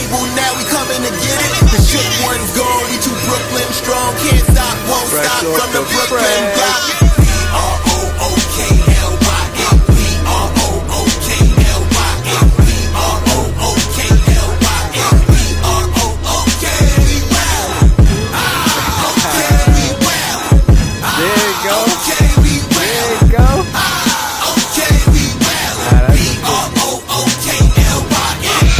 label, now we coming to get it. The shook one's gone, we too Brooklyn strong. Can't stop, won't stop from the Brooklyn block. B-R-O-O-K-L-Y-N. B-R-O-O-K-L-Y-N. B-R-O-O-K-L-Y-N. B-R-O-O-K. We well. Okay, we well. There you go. Okay, we well. There you go. Okay, we well. B-R-O-O-K-L-Y-N.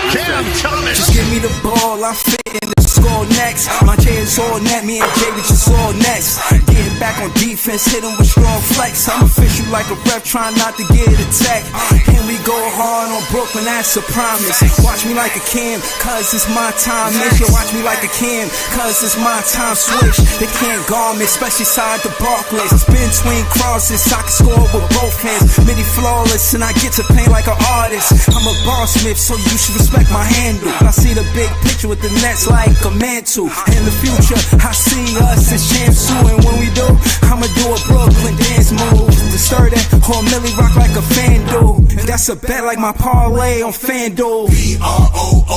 Cam Thomas. Just give me the ball, I'm fitting the score next. My J is all net, me and Jay, we just all next. Getting back on defense, hitting with strong flex. I'm official like a ref, trying not to get attacked. And we go hard on Brooklyn, that's a promise. Watch me like a Cam, cause it's my time. Make sure watch me like a Cam, cause it's my time. Switch, they can't guard me, especially side the Barclays. Spin between crosses, I can score with both hands. Midi flawless, and I get to paint like an artist. I'm a bar smith, so you should respect my handle. I see the big picture with the Nets like a mantle. In the future, I see us as champs too. And when we do, I'ma do a Brooklyn dance move. To stir that whole Millie rock like a FanDuel. And that's a bet like my parlay on FanDuel. B-R-O-O-K-L-Y-N.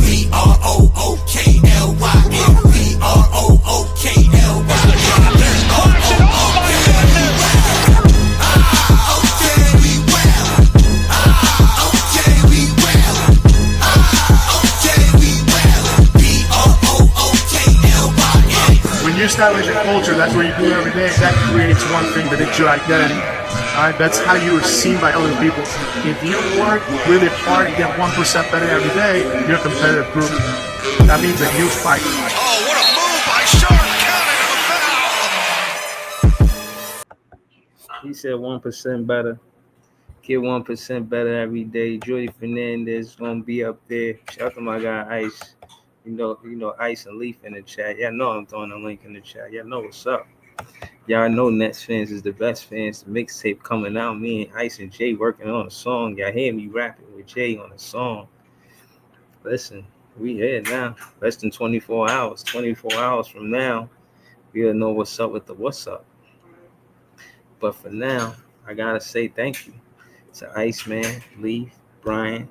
B-R-O-O-K-L-Y-N. B-R-O-O-K-L-Y-N. When you establish a culture, that's what you do every day. That creates one thing, that it's your identity. Alright, that's how you are seen by other people. If you work really hard, you get 1% better every day, you're a competitive group. That means that you fight. Oh, what a move by Sharp, counting him a foul. He said 1% better. Get 1% better every day. Jordy Fernandez gonna be up there. Shout out to my guy Ice. You know Ice and Leaf in the chat. Y'all know I'm throwing a link in the chat. Y'all know what's up. Y'all know Nets fans is the best fans. The mixtape coming out. Me and Ice and Jay working on a song. Y'all hear me rapping with Jay on a song. Listen, we here now. Less than 24 hours. 24 hours from now, we'll know what's up with the what's up. But for now, I gotta say thank you to Iceman, Leaf, Brian,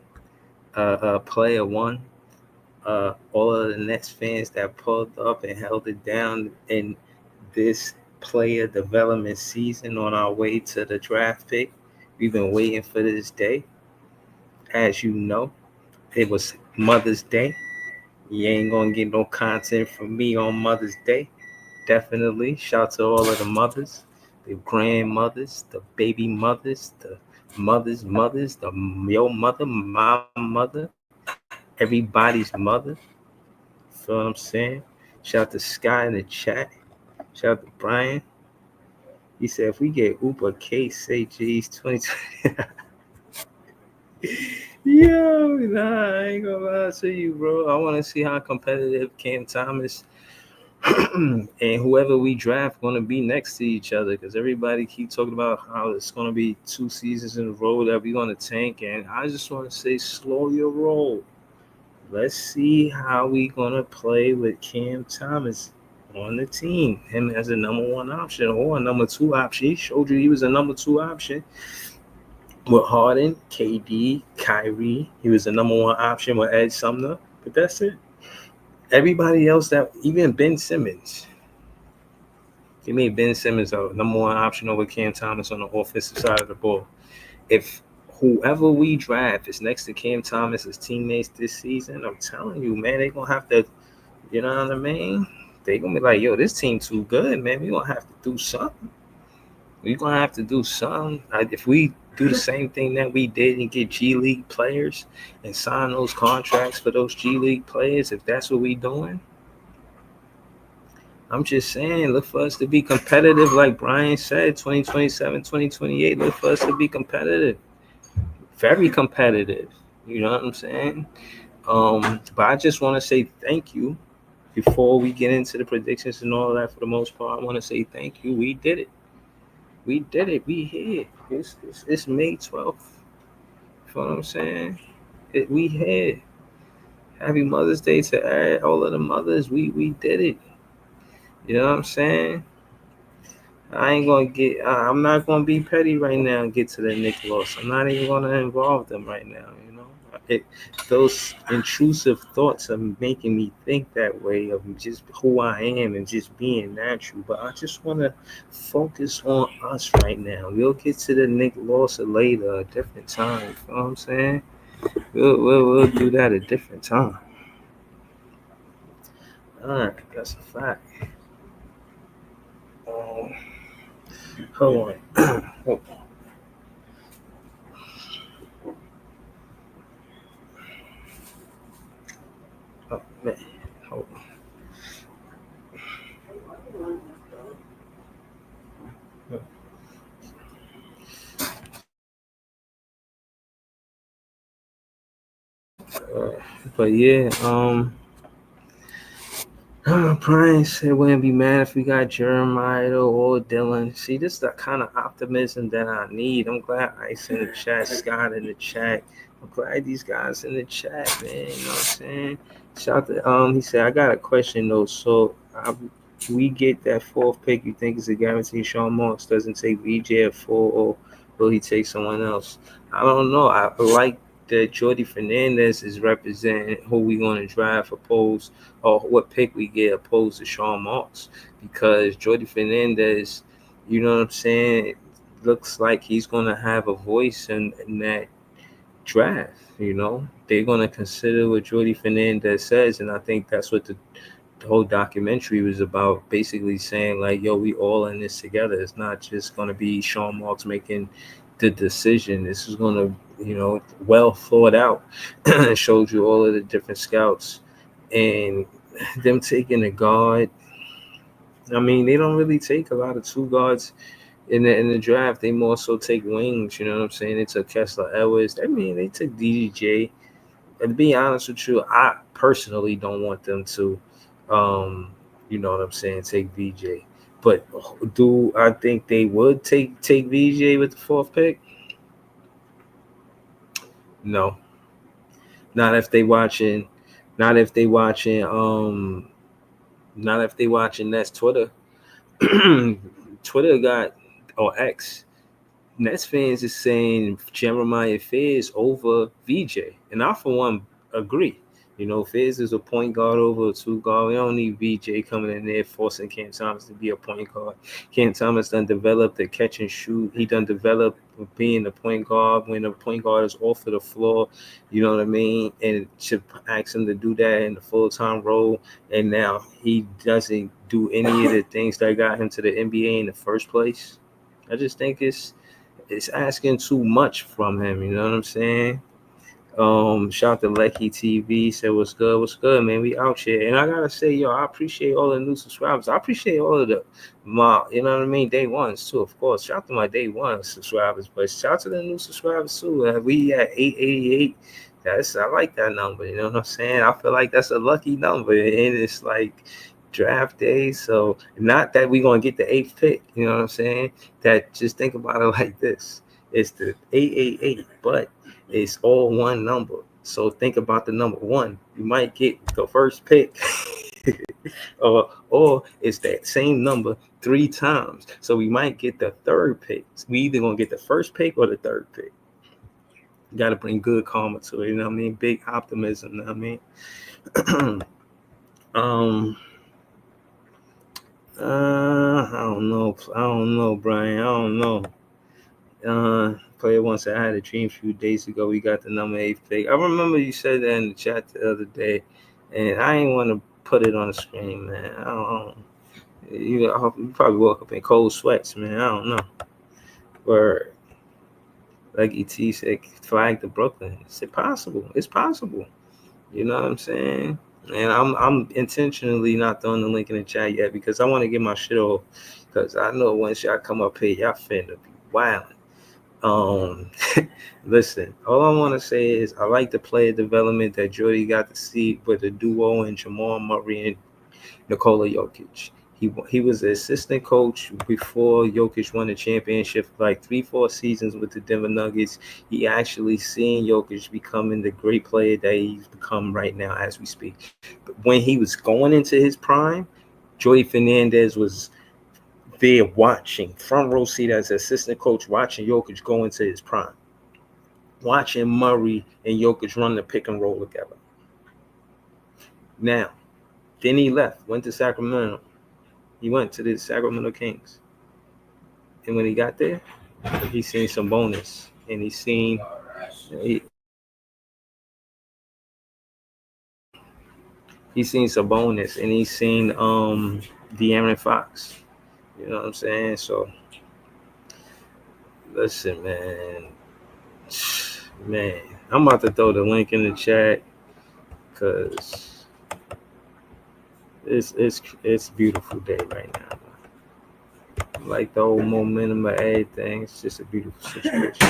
Player One, all of the Nets fans that pulled up and held it down in this player development season on our way to the draft pick. We've been waiting for this day. As you know, it was Mother's Day. You ain't gonna get no content from me on Mother's Day. Definitely. Shout out to all of the mothers, the grandmothers, the baby mothers, the mothers, your mother, my mother, everybody's mother. Feel what I'm saying? Shout out to Sky in the chat. Shout out to Brian. He said, if we get Uber K, say G's 2020. Yo, nah, I ain't gonna lie to you, bro. I want to see how competitive Cam Thomas and whoever we draft going to be next to each other, because everybody keep talking about how it's going to be 2 seasons in a row that we're going to tank. And I just want to say, slow your roll. Let's see how we going to play with Cam Thomas on the team, him as a number 1 option or a number 2 option. He showed you he was a number 2 option with Harden, KD, Kyrie. He was a number 1 option with Ed Sumner, but that's it. Everybody else, that even Ben Simmons, he made Ben Simmons a number 1 option over Cam Thomas on the offensive side of the ball. If whoever we draft is next to Cam Thomas as teammates this season, I'm telling you, man, they're going to have to, you know what I mean? They're going to be like, yo, this team too good, man. We're going to have to do something. We're going to have to do something. If we do the same thing that we did and get G League players and sign those contracts for those G League players, if that's what we doing, I'm just saying, look for us to be competitive. Like Brian said, 2027, 2028, look for us to be competitive. Very competitive. You know what I'm saying? But I just want to say thank you before we get into the predictions and all that. For the most part, I want to say thank you. We did it. We did it. We here. It's May 12th. You know what I'm saying? We here. Happy Mother's Day to all of the mothers. We did it. You know what I'm saying? I'm not gonna be petty right now and get to the Nick loss. I'm not even gonna involve them right now. It, those intrusive thoughts are making me think that way of just who I am and just being natural. But I just want to focus on us right now. We'll get to the Nick loss later, a different time. You know what I'm saying? We'll do that a different time. All right, that's a fact. Hold on. Oh, oh, man. Hold on. But yeah, Brian said wouldn't be mad if we got Jeremiah or Dylan. See, this is the kind of optimism that I need. I'm glad Ice in the chat, Scott in the chat. I'm glad these guys in the chat, man. You know what I'm saying? Shout to he said I got a question though. So we get that fourth pick. You think is a guarantee? Sean Marks doesn't take VJ at 4, or will he take someone else? I don't know. I like that Jordy Fernandez is representing who we going to draft opposed or what pick we get opposed to Sean Marks, because Jordy Fernandez, you know what I'm saying, looks like he's going to have a voice in that draft. They're going to consider what Jordy Fernandez says, and I think that's what the whole documentary was about, basically saying like, yo, we all in this together. It's not just going to be Sean Marks making the decision. This is going to, well thought out. It showed you all of the different scouts and them taking a guard. I mean, they don't really take a lot of two guards in the draft. They more so take wings. You know what I'm saying? They took Kessler Edwards. I mean, they took DDJ. And to be honest with you, I personally don't want them to, you know what I'm saying, take VJ. But do I think they would take VJ with the fourth pick? No. Not if they watching that's Twitter. Twitter got, or X, Nets fans is saying Jeremiah Fizz over VJ. And I, for one, agree. Fizz is a point guard over a two guard. We don't need VJ coming in there forcing Cam Thomas to be a point guard. Cam Thomas done developed the catch and shoot. He done developed being the point guard when the point guard is off of the floor. You know what I mean? And to ask him to do that in the full-time role, and now he doesn't do any of the things that got him to the NBA in the first place. I just think it's asking too much from him. You know what I'm saying? Shout out to Lecky TV, said what's good, man. We out here. And I gotta say, yo, I appreciate all the new subscribers. I appreciate all of my, you know what I mean, day ones too, of course. Shout out to my day one subscribers, but shout out to the new subscribers too. We at 888. I like that number, you know what I'm saying? I feel like that's a lucky number, and it's like draft day. So not that we're gonna get the 8th pick, you know what I'm saying? That just think about it like this. It's the 888, but it's all one number. So think about the number 1. You might get the first pick, or it's that same number 3 times. So we might get the 3rd pick. We either gonna get the first pick or the 3rd pick. You gotta bring good karma to it. You know what I mean? Big optimism. You know what I mean? I don't know, Brian. I don't know. Player once said, I had a dream a few days ago. We got the number 8 pick. I remember you said that in the chat the other day, and I ain't want to put it on the screen, man. I don't. You probably woke up in cold sweats, man. I don't know. Or like ET said, flag to Brooklyn. It's possible. It's possible. You know what I'm saying? And I'm intentionally not throwing the link in the chat yet because I want to get my shit off. Because I know once y'all come up here, y'all finna be wilding. Listen, all I want to say is I like the player development that Jordy got to see with the duo and Jamal Murray and Nikola Jokic. He was the assistant coach before Jokic won the championship, like 3-4 seasons with the Denver Nuggets. He actually seen Jokic becoming the great player that he's become right now as we speak. But when he was going into his prime, Jordy Fernandez was there watching, front row seat as assistant coach, watching Jokic go into his prime, watching Murray and Jokic run the pick and roll together. Now, then he left, went to Sacramento. He went to the Sacramento Kings. And when he got there, he seen some bonus. And he seen he seen some bonus, and he seen De'Aaron Fox. You know what I'm saying? So listen, man, I'm about to throw the link in the chat because it's a beautiful day right now. Like the whole momentum of everything, it's just a beautiful situation.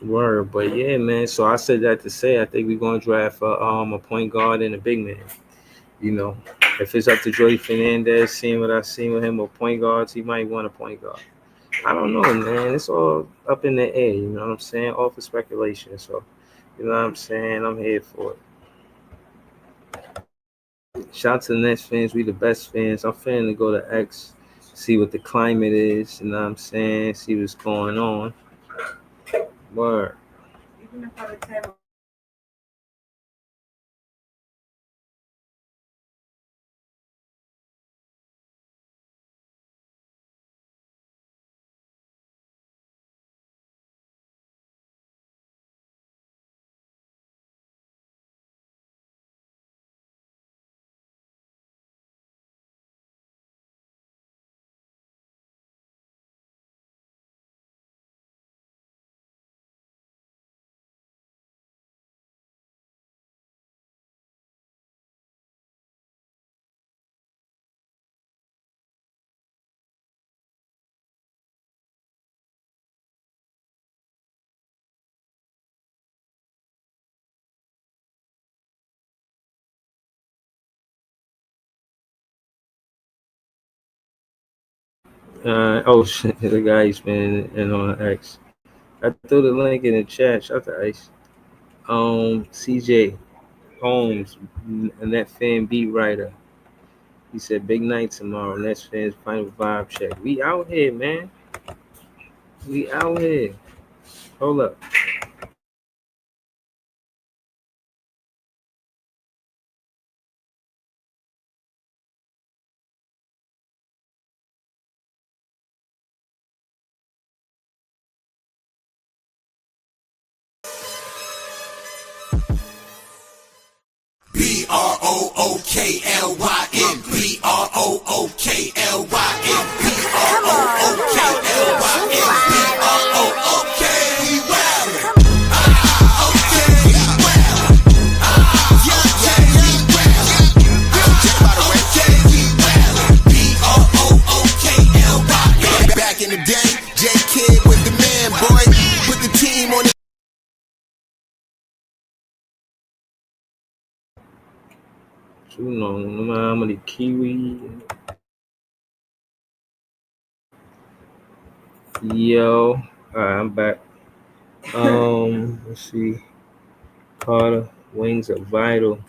Word, but yeah, man. So I said that to say I think we're gonna draft a point guard and a big man. You know, if it's up to Jordy Fernandez, seeing what I've seen with him with point guards, he might want a point guard. I don't know, man. It's all up in the air. You know what I'm saying? All for speculation. So, you know what I'm saying? I'm here for it. Shout out to the Nets fans. We the best fans. I'm finna to go to X, see what the climate is. You know what I'm saying? See what's going on. Word. Oh shit, the guy's been in on X. I threw the link in the chat. Shout out to Ice. CJ Holmes, Net fan beat writer. He said big night tomorrow. Nets fans final vibe check. We out here, man. We out here. Hold up. BROOKLYN, BROOKLYN, BROOKLYN, we well. Okay, we well. Okay, we well. Okay, we well. BROOKLYN. Back in the day, J Kid was the man, boy. Put the team on the You know, no matter how many Kiwi. Yo, alright, I'm back. Let's see. Carter, wings are vital.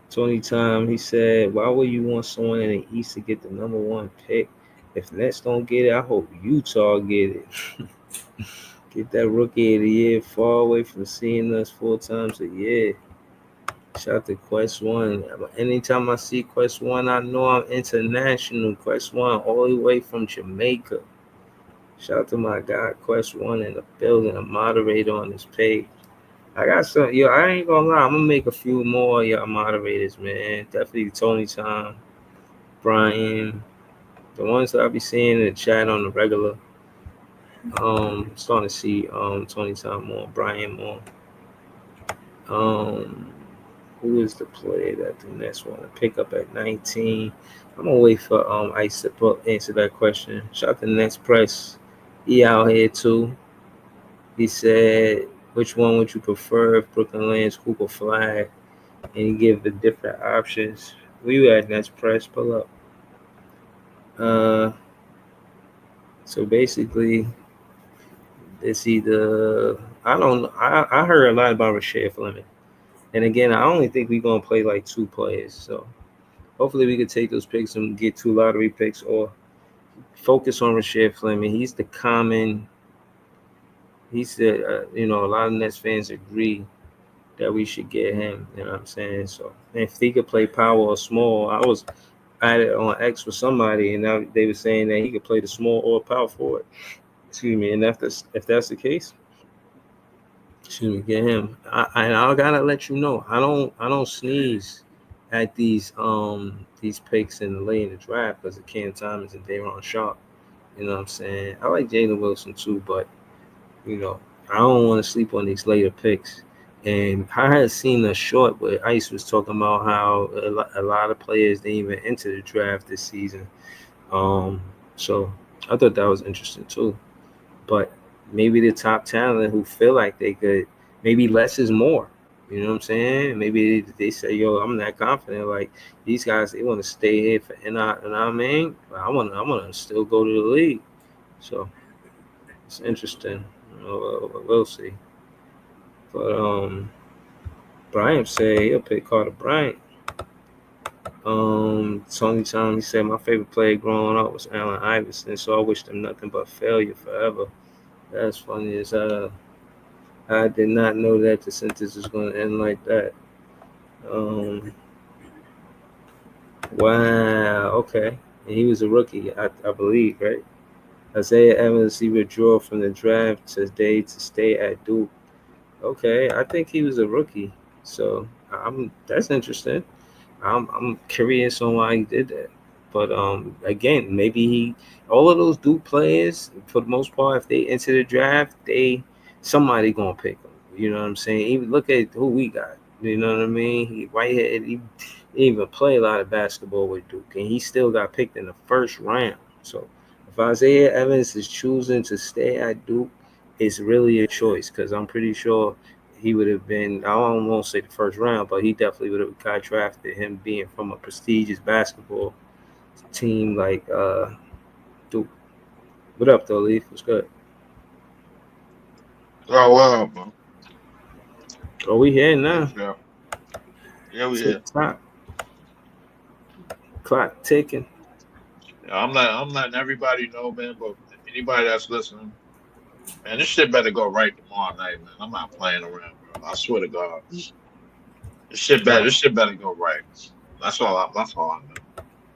Tony Time, he said, why would you want someone in the East to get the number one pick? If Nets don't get it, I hope Utah get it. Get that rookie of the year far away from seeing us 4 times a year. Shout out to Quest One. Anytime I see Quest One, I know I'm international. Quest One, all the way from Jamaica. Shout out to my guy, Quest One, in the building, a moderator on this page. I got some, I ain't gonna lie, I'm gonna make a few more y'all moderators, man. Definitely Tony Time, Brian, the ones that I'll be seeing in the chat on the regular. Starting to see Tony Time more, Brian more. Who is the player that the Nets want to pick up at 19? I'm gonna wait for Ice to answer that question. Shout out to Nets Press. He out here too. He said, which one would you prefer if Brooklyn lands Cooper Flag? And he give the different options. Where you at, Nets Press? Pull up. So basically, it's either, I don't know. I heard a lot about Rasheed Fleming. And again, I only think we're gonna play like 2 players. So hopefully we could take those picks and get 2 lottery picks, or focus on Rashad Fleming. He's the common. He's the a lot of Nets fans agree that we should get him. You know what I'm saying? So if he could play power or small, I was at it on X with somebody, and now they were saying that he could play the small or power forward. Excuse me. And if that's the case, excuse me, get him. I gotta let you know, I don't sneeze at these picks in the late in the draft because of Cam Thomas and Day'Ron Sharpe. You know what I'm saying? I like Jalen Wilson too, but I don't want to sleep on these later picks. And I had seen a short where Ice was talking about how a lot of players didn't even enter the draft this season. So I thought that was interesting too. But maybe the top talent who feel like they could, maybe less is more. You know what I'm saying? Maybe they say, "Yo, I'm not confident. Like these guys, they want to stay here for I mean, I want to still go to the league." So it's interesting. We'll see. But Bryant said he'll pick Carter Bryant. Tony Tom, he said my favorite player growing up was Allen Iverson, so I wish them nothing but failure forever. That's funny as I did not know that the sentence was going to end like that. Wow, okay. And he was a rookie, I believe, right? Isaiah Evans, he withdrew from the draft today to stay at Duke. Okay, I think he was a rookie, so that's interesting. I'm curious on why he did that. But again, maybe all of those Duke players, for the most part, if they enter the draft, somebody gonna pick them. You know what I'm saying? Even look at who we got. You know what I mean? He Whitehead, he even play a lot of basketball with Duke, and he still got picked in the first round. So if Isaiah Evans is choosing to stay at Duke, it's really a choice because I'm pretty sure he would have been, I won't say the first round, but he definitely would have got drafted, him being from a prestigious basketball team like Duke. What up, though, Leaf? What's good? Oh, wow, man. Oh, we here now. Yeah, we here. Clock ticking. Yeah, I'm letting everybody know, man, but anybody that's listening, man, this shit better go right tomorrow night, man. I'm not playing around, bro. I swear to God. This shit better go right. That's all I know.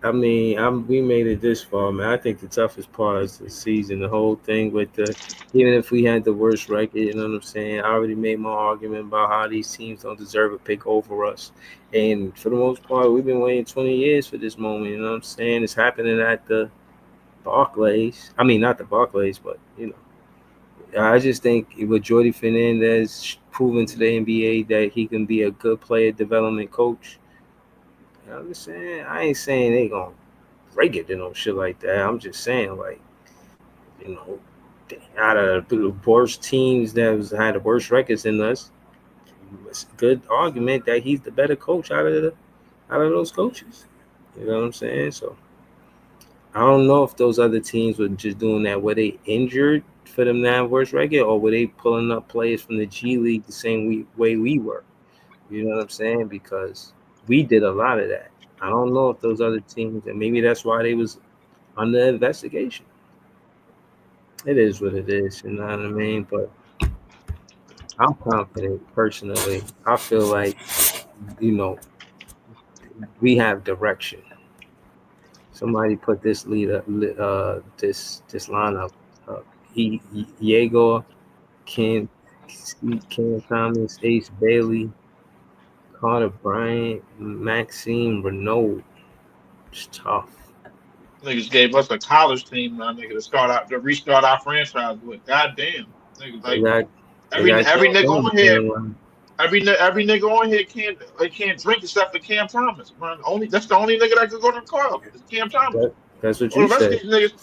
I mean, we made it this far, man. I think the toughest part is the season, the whole thing with even if we had the worst record, you know what I'm saying? I already made my argument about how these teams don't deserve a pick over us. And for the most part, we've been waiting 20 years for this moment, you know what I'm saying? It's happening at the Barclays. I mean, not the Barclays, but, I just think with Jordy Fernandez proving to the NBA that he can be a good player development coach, you know what I'm saying? I ain't saying they gonna break it, shit like that. I'm just saying, like, out of the worst teams that had the worst records than us, it's a good argument that he's the better coach out of those coaches. You know what I'm saying? So I don't know if those other teams were just doing that. Were they injured for them to have worse record, or were they pulling up players from the G League the same way we were? You know what I'm saying? Because we did a lot of that. I don't know if those other teams, and maybe that's why they was under investigation. It is what it is, you know what I mean? But I'm confident personally. I feel like, we have direction. Somebody put this this lineup up. Yegor, Cam Thomas, Ace Bailey, Carter Bryant, Maxime Renault. It's tough. Niggas gave us a college team now, nigga, to restart our franchise with. Goddamn. Niggas like every nigga on here. Every nigga on here can't drink except for Cam Thomas. Man. That's the only nigga that could go to the club. It's Cam Thomas. That's what you said.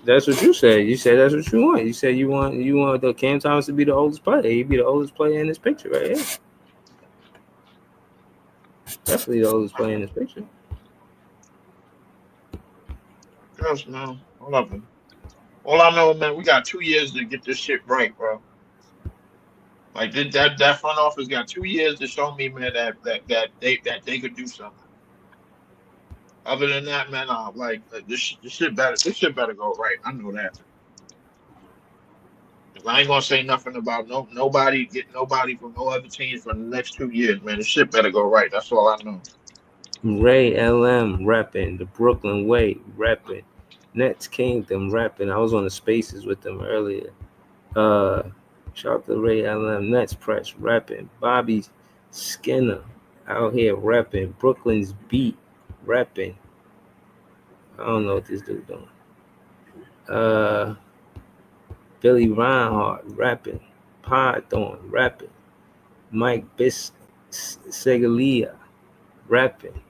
That's what you said. You said that's what you want. You said you want the Cam Thomas to be the oldest player. He'd be the oldest player in this picture right here. Definitely the oldest player in this picture. Yes, man. I love him. All I know, man, we got 2 years to get this shit right, bro. Like that front office got 2 years to show me, man, that they could do something. Other than that, man, this shit better go right. I know that. 'Cause I ain't gonna say nothing about nobody get nobody from no other teams for the next 2 years, man. This shit better go right. That's all I know. Ray LM repping the Brooklyn Way repping Nets Kingdom repping. I was on the Spaces with them earlier. Shout out to Ray LM Nets Press repping. Bobby Skinner out here repping. Brooklyn's Beat repping. I don't know what this dude doing. Billy Reinhardt rapping. Pod Thorn rapping. Mike Segalia rapping.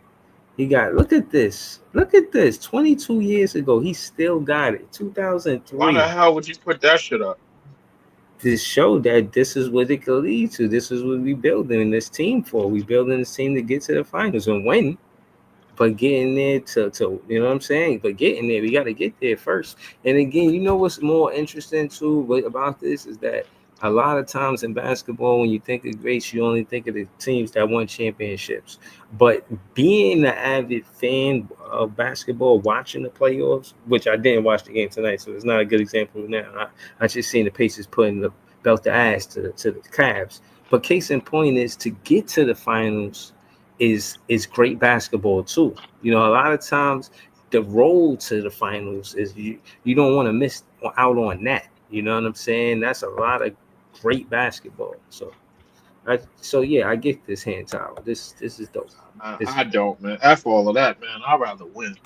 He got, look at this. 22 years ago, he still got it. 2003. Why the hell would you put that shit up? To show that this is what it could lead to. This is what we building this team for. We building this team to get to the finals and win. But getting there to you know what I'm saying? But getting there, we got to get there first. And again, you know what's more interesting too about this is that a lot of times in basketball, when you think of greats, you only think of the teams that won championships. But being an avid fan of basketball, watching the playoffs, which I didn't watch the game tonight, so it's not a good example now. I just seen the Pacers putting the belt to ass to the Cavs. But case in point is to get to the finals is great basketball too. You know, a lot of times the road to the finals is you don't want to miss out on that. You know what I'm saying? That's a lot of great basketball. So I get this hand towel. This is dope. I don't, man. After all of that, man, I'd rather win.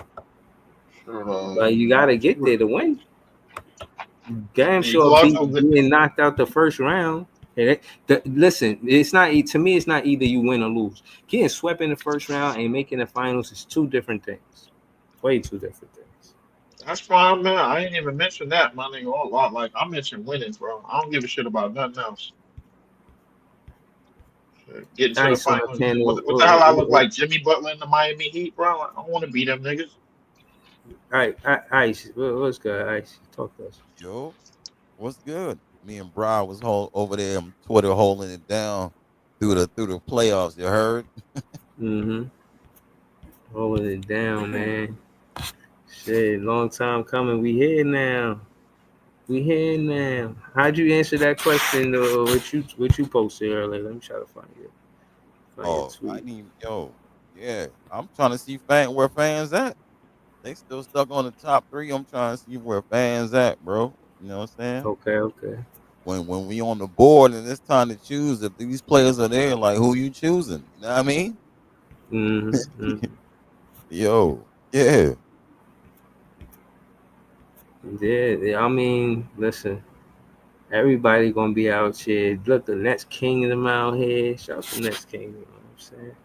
But you gotta get there to win. Damn sure being knocked out the first round. Listen, it's not, to me, it's not either you win or lose. Getting swept in the first round and making the finals is two different things. Way two different things. That's fine, man. I ain't even mentioned that, my nigga. All lot. Like, I mentioned winning, bro. I don't give a shit about nothing else. Getting to the finals. What the hell I look like? Jimmy Butler in the Miami Heat, bro? I don't want to beat them niggas. All right, Ice. What's good, Ice? Talk to us. Yo, what's good? Me and Brian was over there on Twitter holding it down through the playoffs. You heard? Holding it down, man. Shit, long time coming. We here now. How'd you answer that question? What you posted earlier? Let me try to find it. Yeah. I'm trying to see where fans at. They still stuck on the top 3. I'm trying to see where fans at, bro. You know what I'm saying? Okay. When we on the board and it's time to choose, if these players are there, like, who you choosing? You know what I mean? Mm-hmm. Yo, yeah. Yeah, I mean, listen, everybody gonna be out here. Look, the Nets Kingdom out here. Shout out to Nets Kingdom. You know what I'm saying?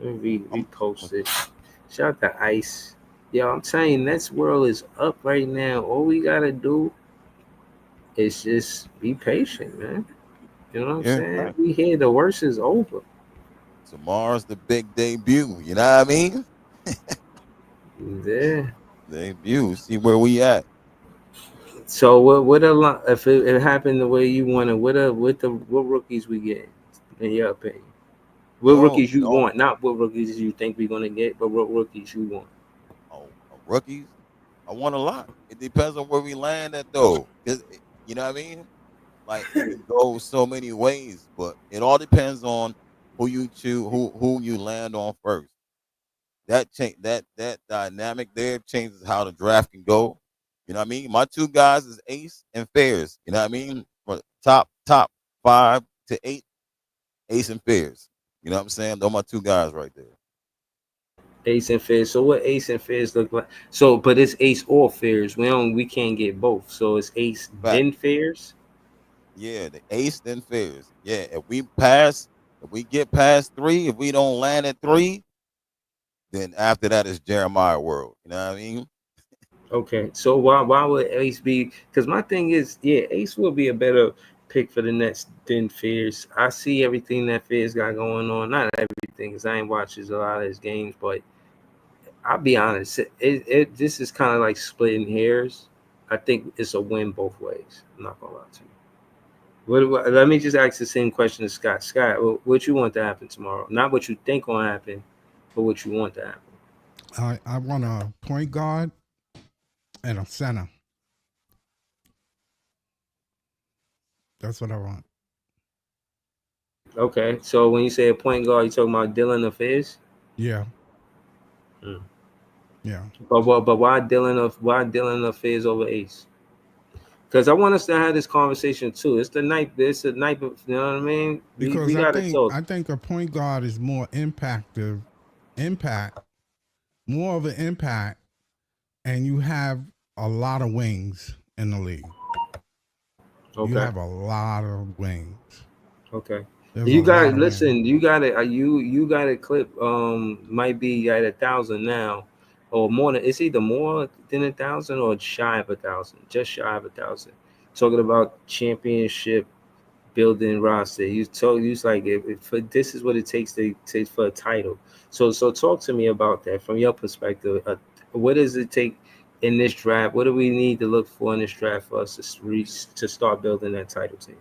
Let me repost it. Shout out to Ice. Yo, I'm telling you, Nets world is up right now. All we gotta do is just be patient, man. You know what I'm saying? Right. We here, the worst is over. Tomorrow's the big debut. You know what I mean? Yeah. Debut. See where we at. So if it happened the way you want it, what rookies we get in your opinion? What rookies you want? Not what rookies you think we're gonna get, but what rookies you want? Rookies? I want a lot. It depends on where we land at though. You know what I mean? Like, it can go so many ways, but it all depends on who you choose, who you land on first. That dynamic there changes how the draft can go. You know what I mean? My 2 guys is Ace and Fairs. You know what I mean? From top 5 to 8, Ace and Fairs. You know what I'm saying? Those are my 2 guys right there. Ace and Fairs. So what Ace and Fairs look like? So, but it's Ace or Fairs. We can't get both. So it's Ace then Fairs. Yeah, the Ace then Fairs. Yeah, if we get past 3, if we don't land at 3, then after that is Jeremiah World. You know what I mean? Okay, so why would Ace be? Because my thing is, Ace will be a better pick for the Nets than Fairs. I see everything that Fairs got going on. Not everything, because I ain't watches a lot of his games, but I'll be honest. This is kind of like splitting hairs. I think it's a win both ways. I'm not gonna lie to you. Let me just ask the same question to Scott. Scott, what you want to happen tomorrow? Not what you think will happen, but what you want to happen. I want a point guard and a center. That's what I want. Okay, so when you say a point guard, you talking about Dylan or Fizz? Yeah. Mm. Yeah. But why Dylan or Fizz over Ace? Because I want us to have this conversation too. It's the night. It's a night. You know what I mean? Because we gotta talk. I think a point guard is more more of an impact, and you have a lot of wings in the league. Okay. You have a lot of wings. Okay. There's You a got lot to of listen. wings. You got it. You got a clip. Might be at 1,000 now, or more than. It's either more than 1,000 or shy of 1,000. Just shy of 1,000. Talking about championship building roster. You was like, if this is what it takes for a title. So talk to me about that from your perspective. What does it take in this draft? What do we need to look for in this draft for us to start building that title team?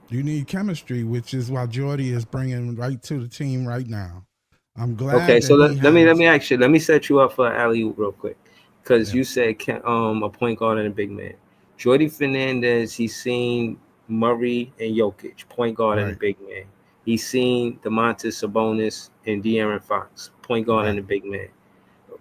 You need chemistry, which is what Jordy is bringing right to the team right now. I'm glad. Okay, so let me ask you. Let me set you up for an alley-oop real quick, because you said a point guard and a big man. Jordy Fernandez, he's seen Murray and Jokic, point guard and a big man. He's seen DeMontis Sabonis and De'Aaron Fox, point guard and a big man.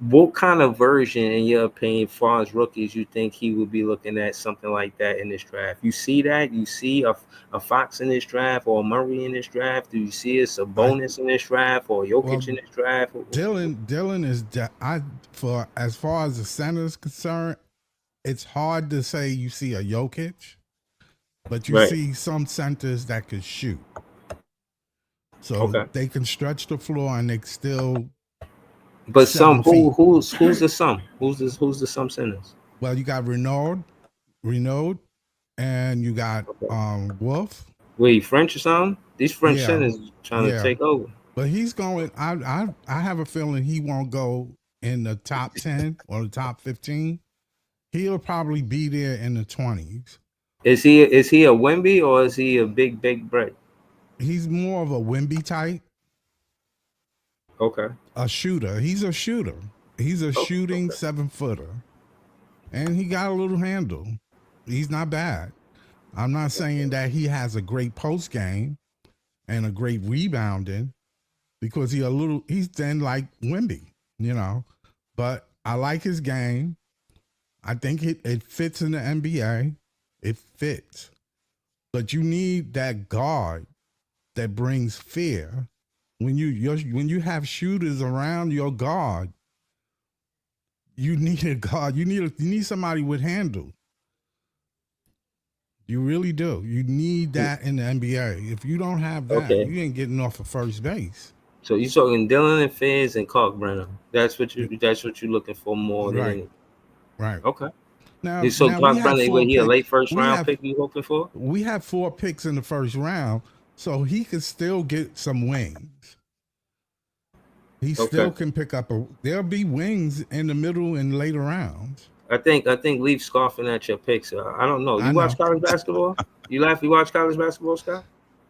What kind of version, in your opinion, as far as rookies, you think he would be looking at something like that in this draft? You see that? You see a Fox in this draft or a Murray in this draft? Do you see a Sabonis in this draft or Jokic in this draft? Dylan is for as far as the center is concerned, it's hard to say you see a Jokic, but you see some centers that can shoot. So they can stretch the floor and they still. But some who's the some? Who's the some centers? Well, you got Renaud, and you got Wolf. Wait, French or something? These French centers trying to take over. But he's going. I have a feeling he won't go in the top 10 or the top 15. He'll probably be there in the 20s. Is he a Wemby or is he a big Brett? He's more of a Wemby type. Okay. A shooter. He's a shooter. He's a shooting 7-footer. And he got a little handle. He's not bad. I'm not saying that he has a great post game and a great rebounding, because he's then like Wemby, But I like his game. I think it fits in the NBA. It fits. But you need that guard that brings fear. When you have shooters around your guard, you need a guard. You need somebody with handle. You really do. You need that in the NBA. If you don't have that, you ain't getting off of first base. So you're talking Dylan and Fizz and Kalkbrenner. That's what you're looking for more than anything. Right. Okay. Now Kalkbrenner, was he a late first round pick you hoping for? We have 4 picks in the first round, so he could still get some wings. He still can pick up there'll be wings in the middle and later rounds. I think Leaf scoffing at your picks. I don't know. You watch college basketball? You watch college basketball, Scott?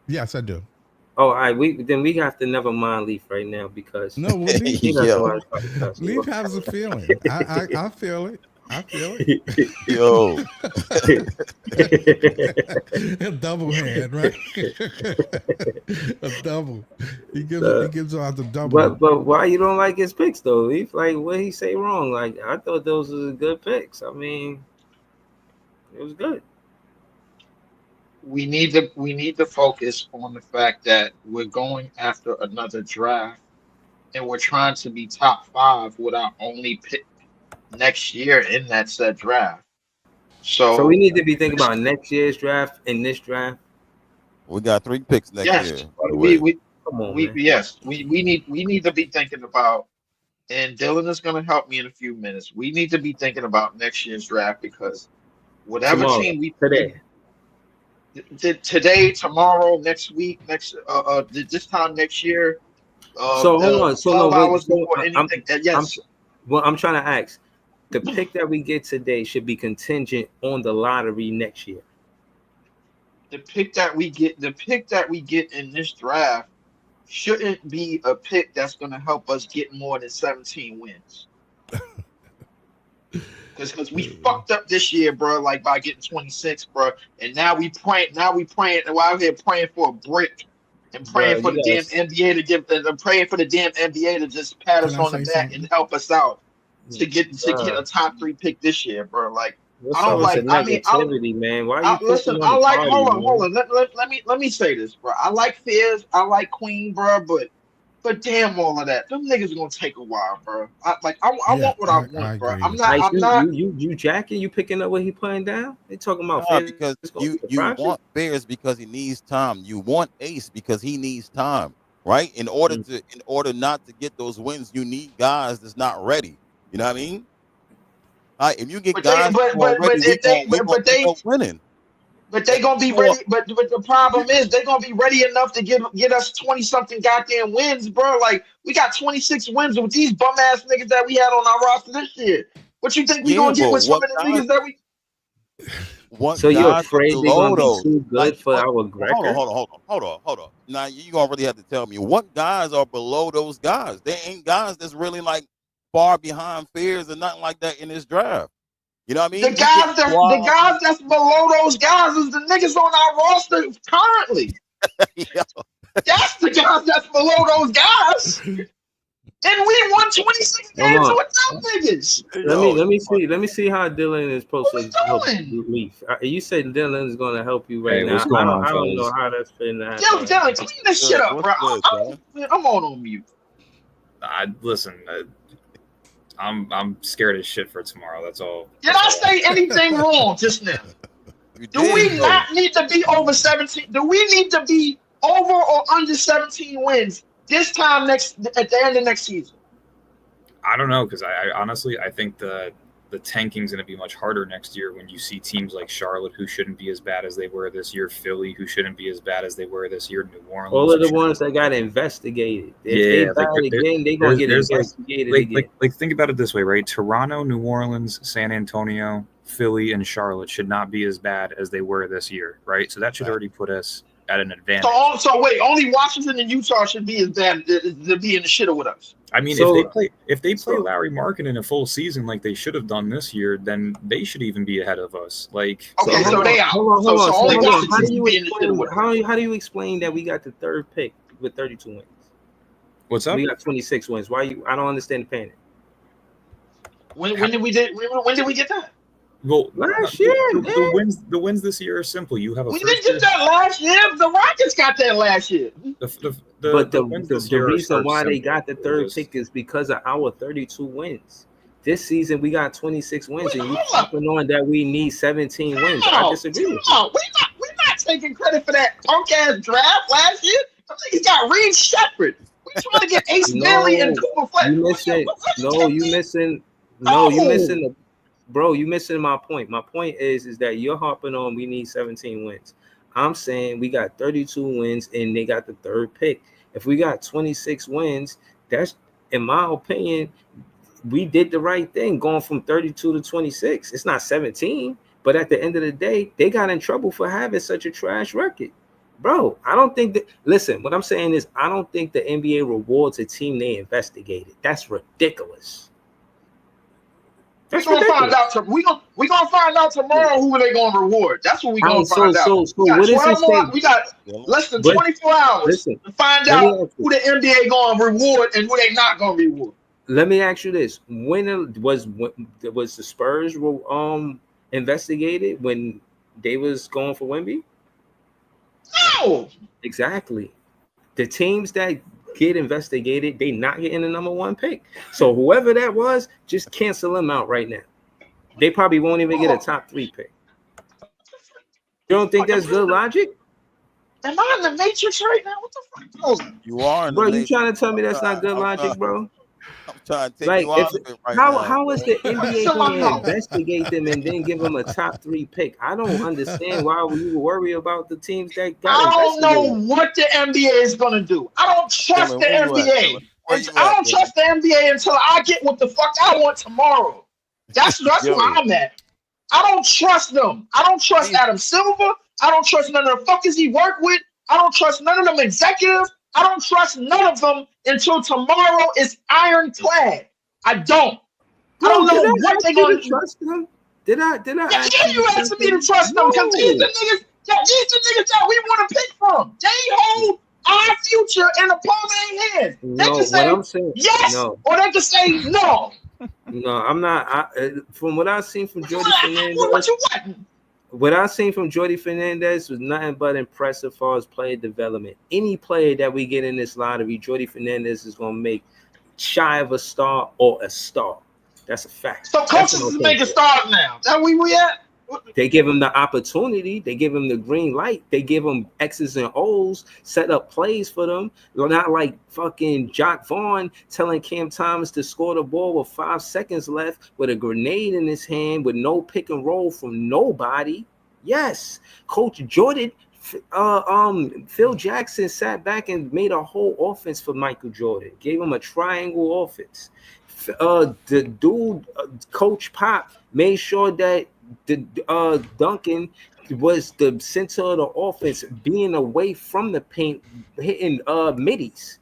Yes, I do. Oh, all right. We have to never mind Leaf right now, because Leaf has a feeling. I feel it. Yo. A double hand, right? A double. He gives out the double. But why you don't like his picks though? Leaf, like, what he say wrong? Like, I thought those were good picks. I mean, it was good. We need to focus on the fact that we're going after another draft, and we're trying to be top 5 with our only pick next year in that said draft. So we need to be thinking about next year's draft and this draft. We got 3 picks next year. We need to be thinking about, and Dylan is going to help me in a few minutes. We need to be thinking about next year's draft, because whatever team we today, tomorrow, next week, this time next year. So hold on. So I'm trying to ask. The pick that we get today should be contingent on the lottery next year. the pick that we get in this draft shouldn't be a pick that's going to help us get more than 17 wins. Because we fucked up this year, bro, like by getting 26, bro, and now we praying. We're out here praying for a break and praying for the damn NBA to give. I'm praying for the damn NBA to just pat us on the back and help us out to get a top 3 pick this year, bro. Like I don't like. I mean, man. Why you listen? I like. Hold on. Let me say this, bro. I like Fizz. I like Queen, bro, but damn all of that. Them niggas are gonna take a while, bro. I want what I want, bro. I'm not. You jacking? You picking up what he putting down? They talking about because you want Bears because he needs time. You want Ace because he needs time, right? In order not to get those wins, you need guys that's not ready. You know what I mean? If you get guys winning. But they gonna be ready. But the problem is they gonna be ready enough to get us 20-something goddamn wins, bro. Like we got 26 wins with these bum ass niggas that we had on our roster this year. What you think we gonna get with some of the niggas that we? So you're afraid they're gonna be too good for our record? Hold on. Now you gonna really have to tell me what guys are below those guys. They ain't guys that's really like far behind Fears and nothing like that in this draft. You know what I mean? The guys that's below those guys is the niggas on our roster currently. That's the guys that's below those guys. And we won 26 games with them niggas. Let me see how Dylan is supposed to help you. You said Dylan is going to help you right now. I don't know how that's fitting. Dylan, clean this shit up, bro. I'm on mute. Listen. I'm scared as shit for tomorrow. That's all. Did I say anything wrong just now? Do we not need to be over 17? Do we need to be over or under 17 wins this time at the end of next season? I don't know, because I honestly think the tanking's going to be much harder next year when you see teams like Charlotte, who shouldn't be as bad as they were this year, Philly, who shouldn't be as bad as they were this year, New Orleans. All of the ones that got investigated. They're going to get investigated again. Like, think about it this way, right? Toronto, New Orleans, San Antonio, Philly, and Charlotte should not be as bad as they were this year, right? So that should already put us at an advantage. So wait, only Washington and Utah should be as bad to be in the shitter with us. I mean, if they play Larry Markin in a full season like they should have done this year, then they should even be ahead of us. Like, okay, so they are. Hold on. How do you explain that we got the 3rd pick with 32 wins? What's up? We got 26 wins. Why I don't understand the panic. When did we get that? Well, last year, the wins this year are simple. You have a. We didn't get that last year. The Rockets got that last year. The reason why they got the 3rd pick is because of our 32 wins. This season we got 26 wins, and you talking on that we need 17 wins. I disagree with you. We're not taking credit for that punk ass draft last year. I think he's got Reed Shepherd. We trying to get Ace Bailey and Cooper Flex. You missing. Bro, you missing my point. My point is that you're harping on we need 17 wins. I'm saying we got 32 wins and they got the 3rd pick. If we got 26 wins, that's, in my opinion, we did the right thing going from 32 to 26. It's not 17, but at the end of the day, they got in trouble for having such a trash record. Bro, I don't think that. Listen, what I'm saying is I don't think the NBA rewards a team they investigated. That's ridiculous. We're gonna find out tomorrow who they gonna reward. That's what we're gonna find out. We got less than 24 hours to find out who the NBA gonna reward and who they not gonna reward. Let me ask you this: when was the Spurs investigated when they was going for Wemby? No, exactly. The teams that get investigated, they not getting the number 1 pick. So whoever that was, just cancel them out right now. They probably won't even get a top 3 pick. You don't think that's good logic? Am I in the Matrix right now? What the fuck? You are, bro. You trying to tell me that's not good logic, bro? I'm trying to take you out of it right now. How is the NBA going to investigate them and then give them a top 3 pick? I don't understand why you worry about the teams that got. I don't know what the NBA is going to do. I don't trust the NBA. I don't trust the NBA until I get what the fuck I want tomorrow. That's where I'm at. I don't trust them. I don't trust Adam Silver. I don't trust none of the fuckers he work with. I don't trust none of them executives. I don't trust none of them until tomorrow is ironclad. I don't. I don't know what they're going to trust them. Did I? Yeah, you asking me to trust them because these the niggas that we want to pick from. They hold our future in the palm of their hands. They can say yes or they can say no. No, I'm not. From what I've seen from Jordy Fernandez, what you want? What I've seen from Jordy Fernandez was nothing but impressive as far as player development. Any player that we get in this lottery, Jordy Fernandez is going to make shy of a star or a star. That's a fact. So coaches is making stars now. That where we at? They give him the opportunity. They give him the green light. They give him X's and O's, set up plays for them. They're not like fucking Jock Vaughn telling Cam Thomas to score the ball with 5 seconds left with a grenade in his hand with no pick and roll from nobody. Yes, Coach Jordan, Phil Jackson sat back and made a whole offense for Michael Jordan. Gave him a triangle offense. The dude, Coach Pop, made sure that Duncan was the center of the offense, being away from the paint, hitting middies,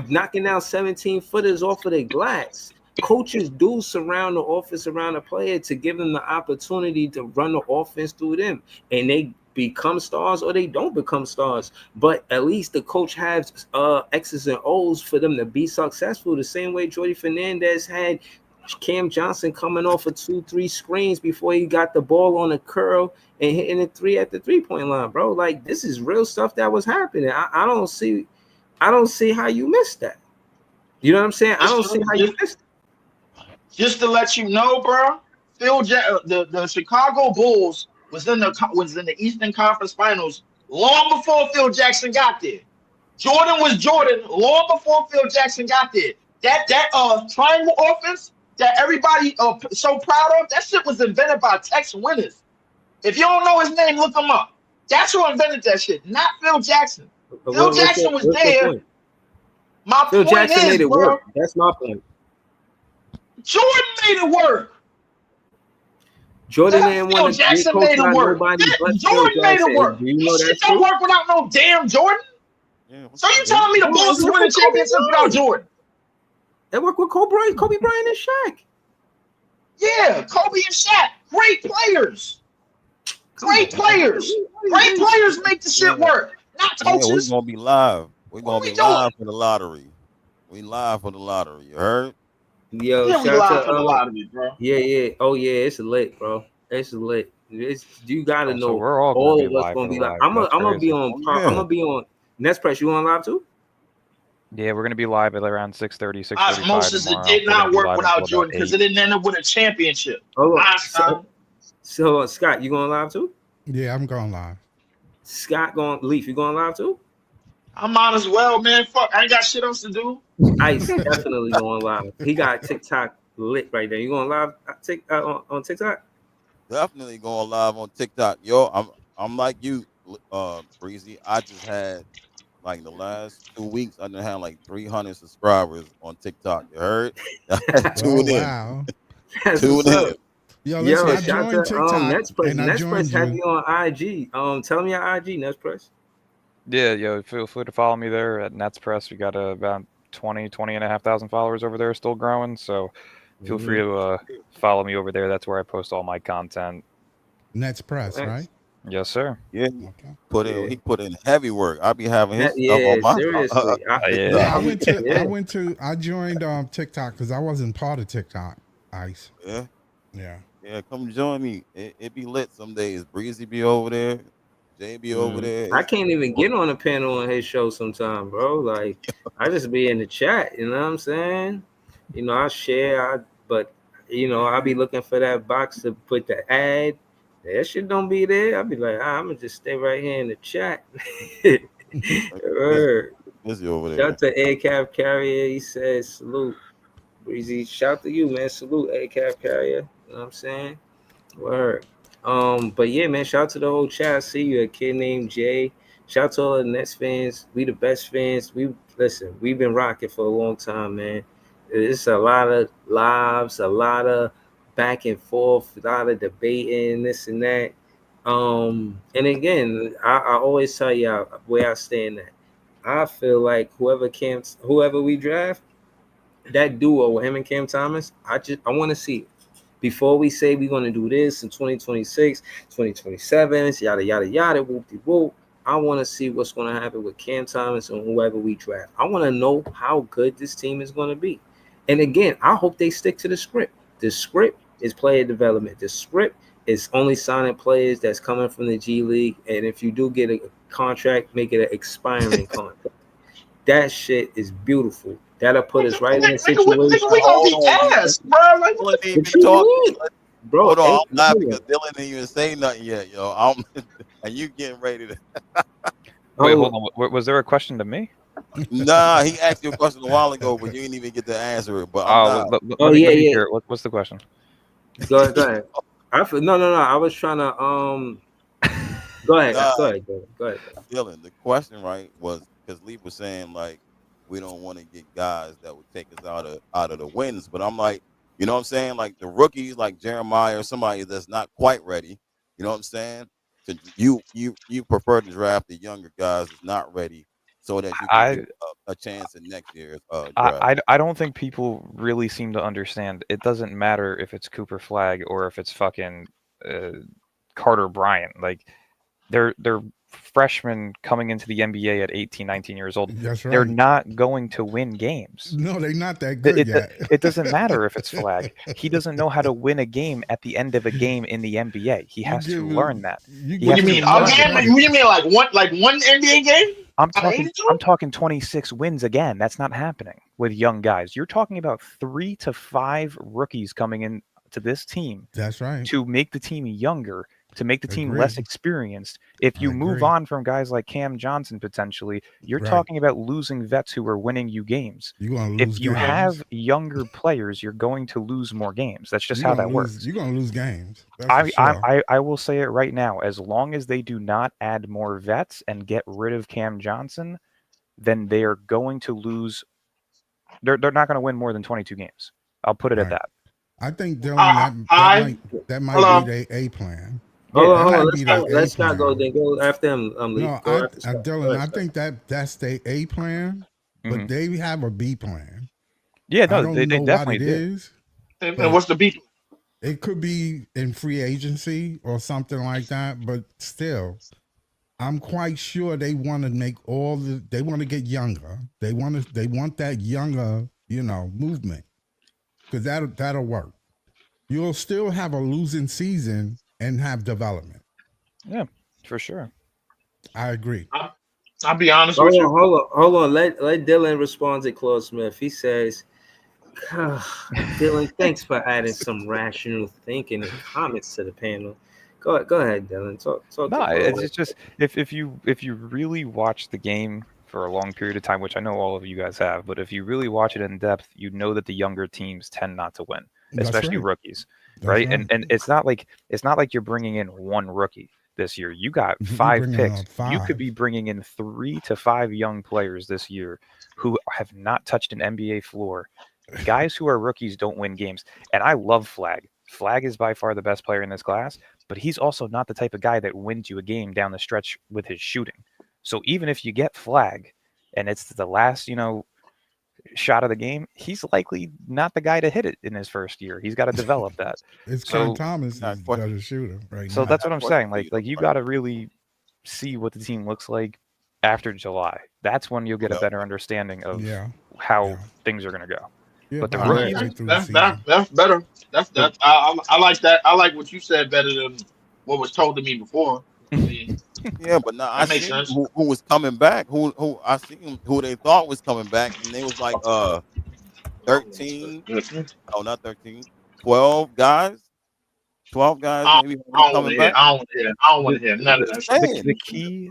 knocking down 17-footers off of their glass. Coaches do surround the offense around a player to give them the opportunity to run the offense through them, and they become stars or they don't become stars. But at least the coach has X's and O's for them to be successful, the same way Jordy Fernandez had Cam Johnson coming off of 2-3 screens before he got the ball on a curl and hitting a 3 at the 3-point line, bro. Like, this is real stuff that was happening. I don't see how you missed that. You know what I'm saying? I don't see how you missed it. Just to let you know, bro, the Chicago Bulls was in the Eastern Conference Finals long before Phil Jackson got there. Jordan was Jordan long before Phil Jackson got there. That triangle offense that everybody so proud of, that shit was invented by Tex Winners. If you don't know his name, look him up. That's who invented that shit, not Phil Jackson. Phil Jackson was there. My Phil point Jackson is, made it bro, work. That's my point. Jordan made it work. Jordan didn't Phil want to Jackson made it work. Jordan made it work. Do you know This that shit don't work without no damn Jordan. Yeah, So you telling me the Bulls is winning championships without Jordan? They work with Kobe Bryant and Shaq. Yeah, Kobe and Shaq, great players. Great players. Great players make the shit work. Not coaches. We're gonna be live. We're gonna be live for the lottery. We live for the lottery. You heard? Yo, Yeah, we shout live out for the to lottery, bro. Yeah. Oh yeah, it's lit, bro. It's lit. You gotta know. So we're all all gonna of be us live gonna for be the live. live. I'm gonna be That's on. crazy. I'm gonna be on Nest Press. You on live too? Yeah, we're gonna be live at around 6:30, 6:35 Osmosis, it tomorrow. did We're gonna not be work live without until Jordan about because 8. it didn't end up with a championship. Oh, Einstein. so Scott, you going live too? Yeah, I'm going live. Scott going Leaf, you going live too? I might as well, man. Fuck, I ain't got shit else to do. Ice definitely going live. He got TikTok lit right there. You going live on TikTok? Definitely going live on TikTok. Yo, I'm like you, Breezy. I just had like the last 2 weeks, I done had like 300 subscribers on TikTok. You heard? Tune in. Wow. Tune in. Yo, listen, I shout joined out to TikTok Netspress. and I Netspress joined have you. you on IG. Tell me your IG, Netspress. Yeah, yo, feel free to follow me there at Netspress. We got about 20,500 followers over there, still growing. So feel free to follow me over there. That's where I post all my content. Netspress, right? Yes, sir. Yeah. Okay. He put in heavy work. I be having his Yeah, stuff on my seriously. I joined TikTok because I wasn't part of TikTok. Ice. Yeah, come join me. It be lit some days. Breezy be over there. Jay be over there. I can't even get on a panel on his show sometime, bro. Like, I just be in the chat, you know what I'm saying? You know, I share, but you know, I be looking for that box to put the ad. That shit don't be there. I'll be like, I'm gonna just stay right here in the chat. Busy over there. Shout to Aircraft Carrier. He says salute. Breezy, shout to you, man. Salute, Aircraft Carrier. You know what I'm saying? Word. But yeah, man, shout out to the whole chat. I see you, a kid named Jay. Shout out to all the Nets fans. We the best fans. We've been rocking for a long time, man. It's a lot of lives, a lot of back and forth, a lot of debating, this and that. And again, I always tell y'all where I stand at. I feel like whoever we draft, that duo with him and Cam Thomas, I want to see it. Before we say we're going to do this in 2026, 2027, yada, yada, yada, whoop-de-whoop, I want to see what's going to happen with Cam Thomas and whoever we draft. I want to know how good this team is going to be. And again, I hope they stick to the script. The script is player development. The script is only signing players that's coming from the G League. And if you do get a contract, make it an expiring contract. That shit is beautiful. That'll put us right in a situation. We gonna be ass, bro. Like, Dylan ain't even talking. Bro, Hold on, I'm laughing because Dylan didn't even say nothing yet, yo. And you getting ready to. Wait, hold on. Was there a question to me? Nah, he asked you a question a while ago, but you didn't even get to answer it. But let me hear it. What's the question? Go ahead. No. I was trying to Go ahead. Go ahead. Dylan, the question was because Lee was saying like we don't want to get guys that would take us out of the wins, but I'm like, you know what I'm saying? Like the rookies, like Jeremiah or somebody that's not quite ready. You know what I'm saying? So you prefer to draft the younger guys that's not ready, so that you can get a chance in next year's draft. I don't think people really seem to understand. It doesn't matter if it's Cooper Flagg or if it's fucking Carter Bryant. Like they're freshmen coming into the NBA at 18, 19 years old. That's right. They're not going to win games. No, they're not that good yet. It doesn't matter if it's Flagg. He doesn't know how to win a game at the end of a game in the NBA. He has to learn that. You mean like one NBA game? I'm talking 26 wins again. That's not happening with young guys. You're talking about 3 to 5 rookies coming in to this team. That's right. To make the team younger, to make the team less experienced. If you move on from guys like Cam Johnson, potentially, you're talking about losing vets who are winning you games. You're gonna lose if you have younger players, you're going to lose more games. That's just how that works. You're going to lose games. I will say it right now. As long as they do not add more vets and get rid of Cam Johnson, then they are going to lose. They're not going to win more than 22 games. I'll put it at that. I think Dylan, that might be their A plan. Hold on. Let's not go. Then go after him. Dylan, I think that's their A plan, but they have a B plan. Yeah, no, they definitely do. And what's the B plan? It could be in free agency or something like that, but still, I'm quite sure they want to make they want to get younger. They want that younger, movement, because that'll work. You'll still have a losing season and have development. Yeah, for sure. I agree. I'll be honest with you. Hold on. Let Dylan respond to Claude Smith. He says, Dylan, thanks for adding some rational thinking and comments to the panel. Go ahead, Dylan. Talk. No, it's just if you really watch the game for a long period of time, which I know all of you guys have, but if you really watch it in depth, you know that the younger teams tend not to win, especially rookies. Right? And it's not like you're bringing in one rookie this year. You got 5 picks. You could be bringing in 3 to 5 young players this year who have not touched an NBA floor. Guys who are rookies don't win games. And I love Flagg. Flagg is by far the best player in this class, but he's also not the type of guy that wins you a game down the stretch with his shooting. So even if you get Flagg and it's the last, shot of the game, he's likely not the guy to hit it in his first year. He's got to develop that. Cam Thomas is the better shooter right now. So that's what I'm saying. Like you got to really see what the team looks like after July. That's when you'll get a better understanding of how things are going to go. Yeah, but the rookies, that's better. That's I like that. I like what you said better than what was told to me before. Yeah, but now I see who was coming back. Who I seen who they thought was coming back, and they was like 13. Oh, not 13. 12 guys. 12 guys maybe coming back. I don't want to hear none of that.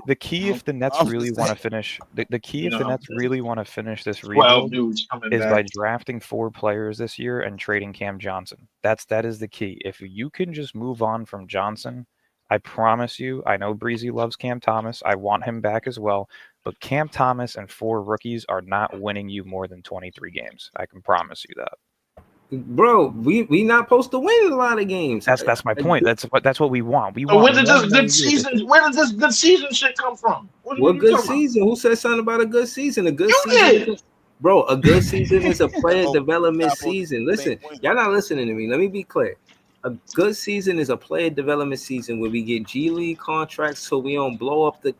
The key if the Nets really want to finish the key if the Nets really want to finish this rebuild is by drafting 4 players this year and trading Cam Johnson. That is the key. If you can just move on from Johnson, I promise you, I know Breezy loves Cam Thomas. I want him back as well. But Cam Thomas and 4 rookies are not winning you more than 23 games. I can promise you that. Bro, we not supposed to win a lot of games. That's my point. That's what we want. We So want. where does this good season shit come from? What good season? Who said something about a good season? A good season, bro. A good season is a player development season. Listen, y'all not listening to me. Let me be clear. A good season is a player development season where we get G League contracts, so we don't blow up the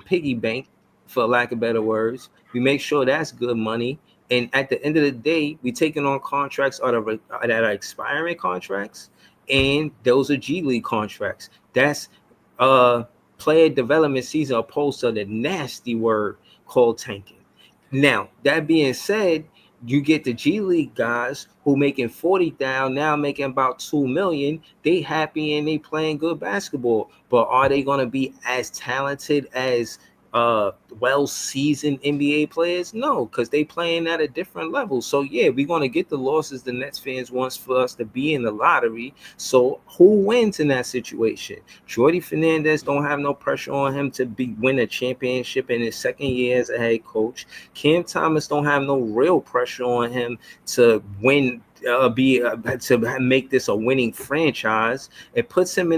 piggy bank, for lack of better words. We make sure that's good money. And at the end of the day, we taking on contracts that are expiring contracts, and those are G League contracts. That's player development season, opposed to the nasty word called tanking. Now, that being said, you get the G League guys who making 40,000 now, making about 2 million. They happy and they playing good basketball, but are they going to be as talented as well-seasoned NBA players? No, because they playing at a different level. So yeah, we're going to get the losses the Nets fans wants for us to be in the lottery. So who wins in that situation? Jordy Fernandez don't have no pressure on him to win a championship in his second year as a head coach. Cam Thomas don't have no real pressure on him to win, to make this a winning franchise. It puts him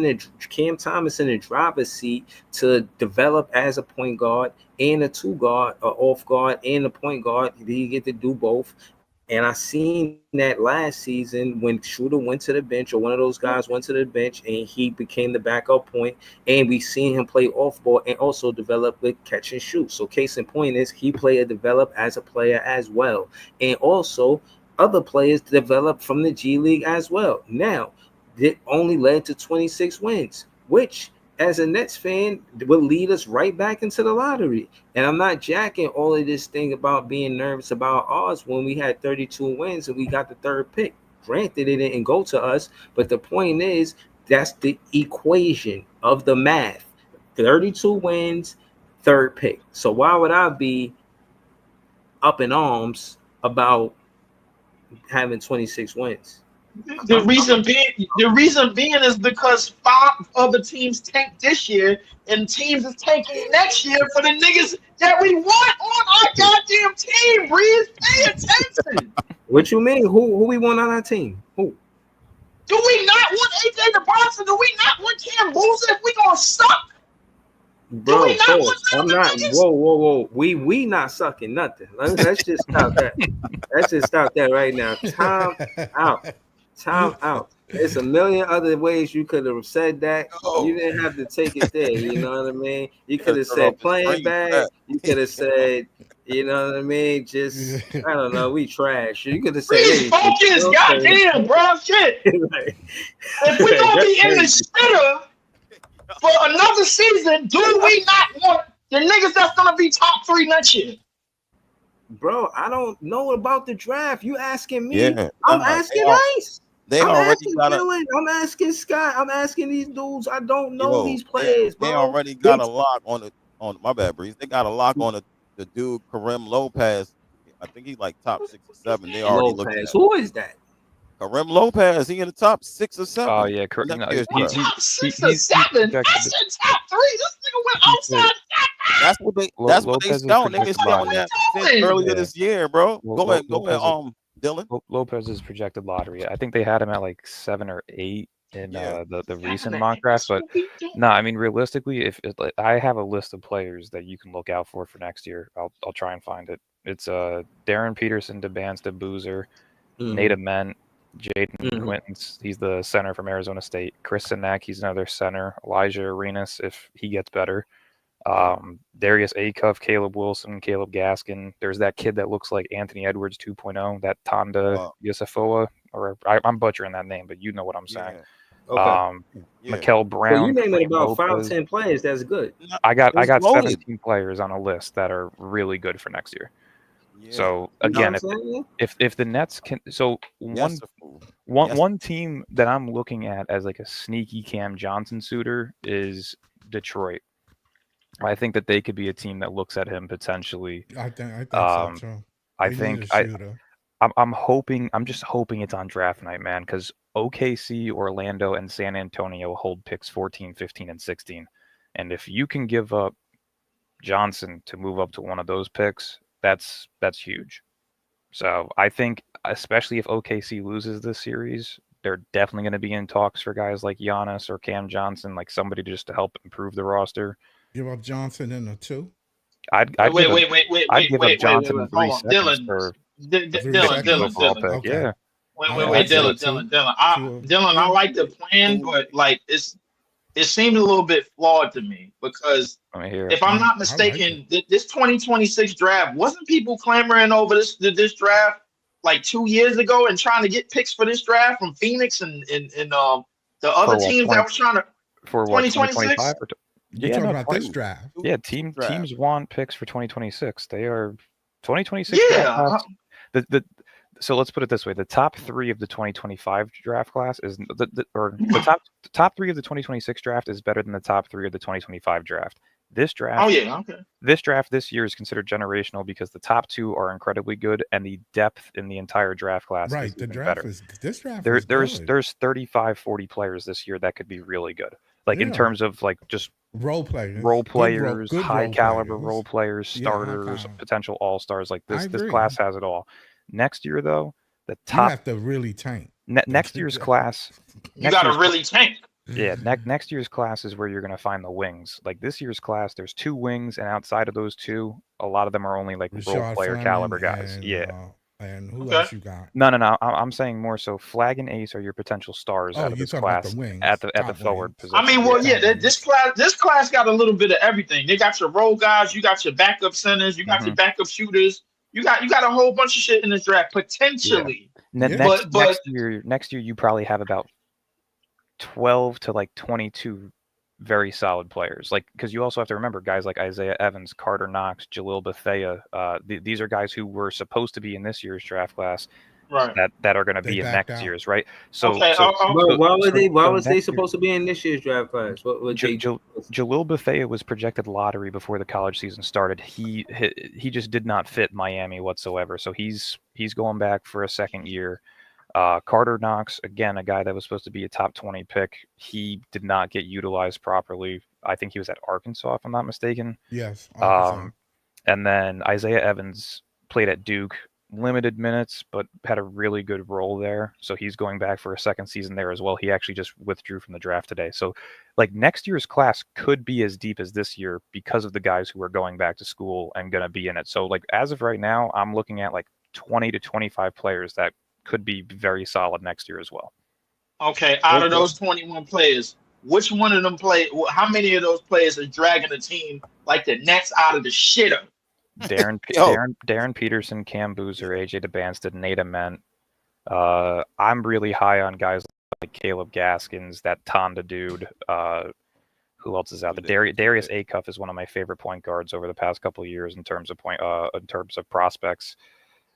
Cam Thomas in a driver's seat to develop as a point guard and a two guard, or off guard and a point guard. He get to do both. And I seen that last season when Shooter went to the bench, or one of those guys went to the bench, and he became the backup point. And we seen him play off ball and also develop with catch and shoot. So case in point is he played and developed as a player as well. And also other players developed from the G League as well. Now, it only led to 26 wins, which as a Nets fan will lead us right back into the lottery. And I'm not jacking all of this thing about being nervous about odds when we had 32 wins and we got the third pick. Granted, it didn't go to us, but the point is that's the equation of the math. 32 wins, third pick. So why would I be up in arms about having 26 wins? The reason being is because 5 other teams tanked this year, and teams is tanking next year for the niggas that we want on our goddamn team. Breeze, pay attention. What you mean? Who we want on our team? Who? Do we not want AJ DeBronson? Do we not want Cam Boozer if we gonna suck? Bro, I'm not. Whoa. We not sucking nothing. Let's just stop that. Let's just stop that right now. Time out. There's a million other ways you could have said that. You didn't have to take it there. You know what I mean? You could have said playing back. You could have said, you know what I mean? Just, I don't know. We trash. You could have said, please focus. Goddamn, bro. Shit. If we gonna be in the shitter for another season, do we not want the niggas that's gonna be top 3 next year? Bro, I don't know about the draft. You asking me? Yeah. I'm asking Ice. I'm asking Scott. I'm asking these dudes. I don't know these players, bro. They already got a lock on my bad, Breeze. They got a lock on the dude Kareem Lopez. I think he's like top 6 or 7. They already looked at. Who is that? Kareem Lopez. He in the top 6 or 7. Oh yeah, he's top 6 or 7. That's in top 3. This nigga went outside. That's what they scouting. They been scouting that since earlier this year, bro. Go ahead, Dylan. Lopez is projected lottery. I think they had him at like 7 or 8 in the recent mock draft. But no, I mean realistically, if I have a list of players that you can look out for next year, I'll try and find it. It's Darren Peterson, DeBansta, Boozer, Nate Ament, Jaden Quintons. He's the center from Arizona State. Chris Sinek, he's another center. Elijah Arenas, if he gets better. Darius Acuff, Caleb Wilson, Caleb Gaskin. There's that kid that looks like Anthony Edwards 2.0, that Tonda Yusufoa, or I'm butchering that name, but you know what I'm saying. Okay. Mikel Brown. So you naming about 5 or 10 players. That's good. I got 17 players on a list that are really good for next year. Yeah. So again, if the Nets can, so one team that I'm looking at as like a sneaky Cam Johnson suitor is Detroit. I think that they could be a team that looks at him potentially. I think so too. I'm just hoping it's on draft night, man, because OKC, Orlando, and San Antonio hold picks 14, 15, and 16. And if you can give up Johnson to move up to one of those picks, that's huge. So I think, especially if OKC loses this series, they're definitely going to be in talks for guys like Giannis or Cam Johnson, like somebody just to help improve the roster. Give up Johnson in a 2. I'd give up Johnson in 3 seconds for Dylan. Pick. Yeah. Wait, Dylan. I like the plan, but like it seemed a little bit flawed to me because if I'm not mistaken, this 2026 draft wasn't people clamoring over this draft like 2 years ago and trying to get picks for this draft from Phoenix and the other teams that was trying to for 2026. You're talking about this draft. Yeah, teams want picks for 2026. They are 2026. Yeah. So let's put it this way: the top 3 of the 2025 draft class is the top 3 of the 2026 draft is better than the top 3 of the 2025 draft. This draft, This draft this year is considered generational because the top 2 are incredibly good, and the depth in the entire draft class is the draft better. This draft. There's 35, 40 players this year that could be really good. Like in terms of like just role players, good high caliber role players, starters, potential all-stars. Like this class has it all. Next year, though, the top you have to really tank. Next year's class, you got to really tank. Yeah, next year's class is where you're going to find the wings. Like this year's class, there's 2 wings, and outside of those 2, a lot of them are only like role player caliber guys. And who else you got? No. I'm saying more so. Flag and Ace are your potential stars out of this class at the forward position. I mean, this class got a little bit of everything. They got your role guys, you got your backup centers, you got your backup shooters. You got a whole bunch of shit in this draft potentially. Yeah. Next year you probably have about 12 to like 22 very solid players. Like because you also have to remember guys like Isaiah Evans, Carter Knox, Jalil Bethea. These are guys who were supposed to be in this year's draft class. Right. That are going to be in next year's, right? So, why was they supposed to be in this year's draft class? Jalil Bethea was projected lottery before the college season started. He just did not fit Miami whatsoever. So he's going back for a second year. Carter Knox, again, a guy that was supposed to be a top 20 pick. He did not get utilized properly. I think he was at Arkansas, if I'm not mistaken. Yes. And then Isaiah Evans played at Duke. Limited minutes, but had a really good role there. So he's going back for a second season there as well. He actually just withdrew from the draft today. So like next year's class could be as deep as this year because of the guys who are going back to school and going to be in it. So like as of right now, I'm looking at like 20 to 25 players that could be very solid next year as well. Okay. Out of those 21 players, which one of them how many of those players are dragging the team like the Nets out of the shitter? Darren Peterson, Cam Boozer, AJ DeBanston, Nate Ament. I'm really high on guys like Caleb Gaskins, that Tonda dude. Who else is out there? Darius Acuff is one of my favorite point guards over the past couple of years in terms of prospects.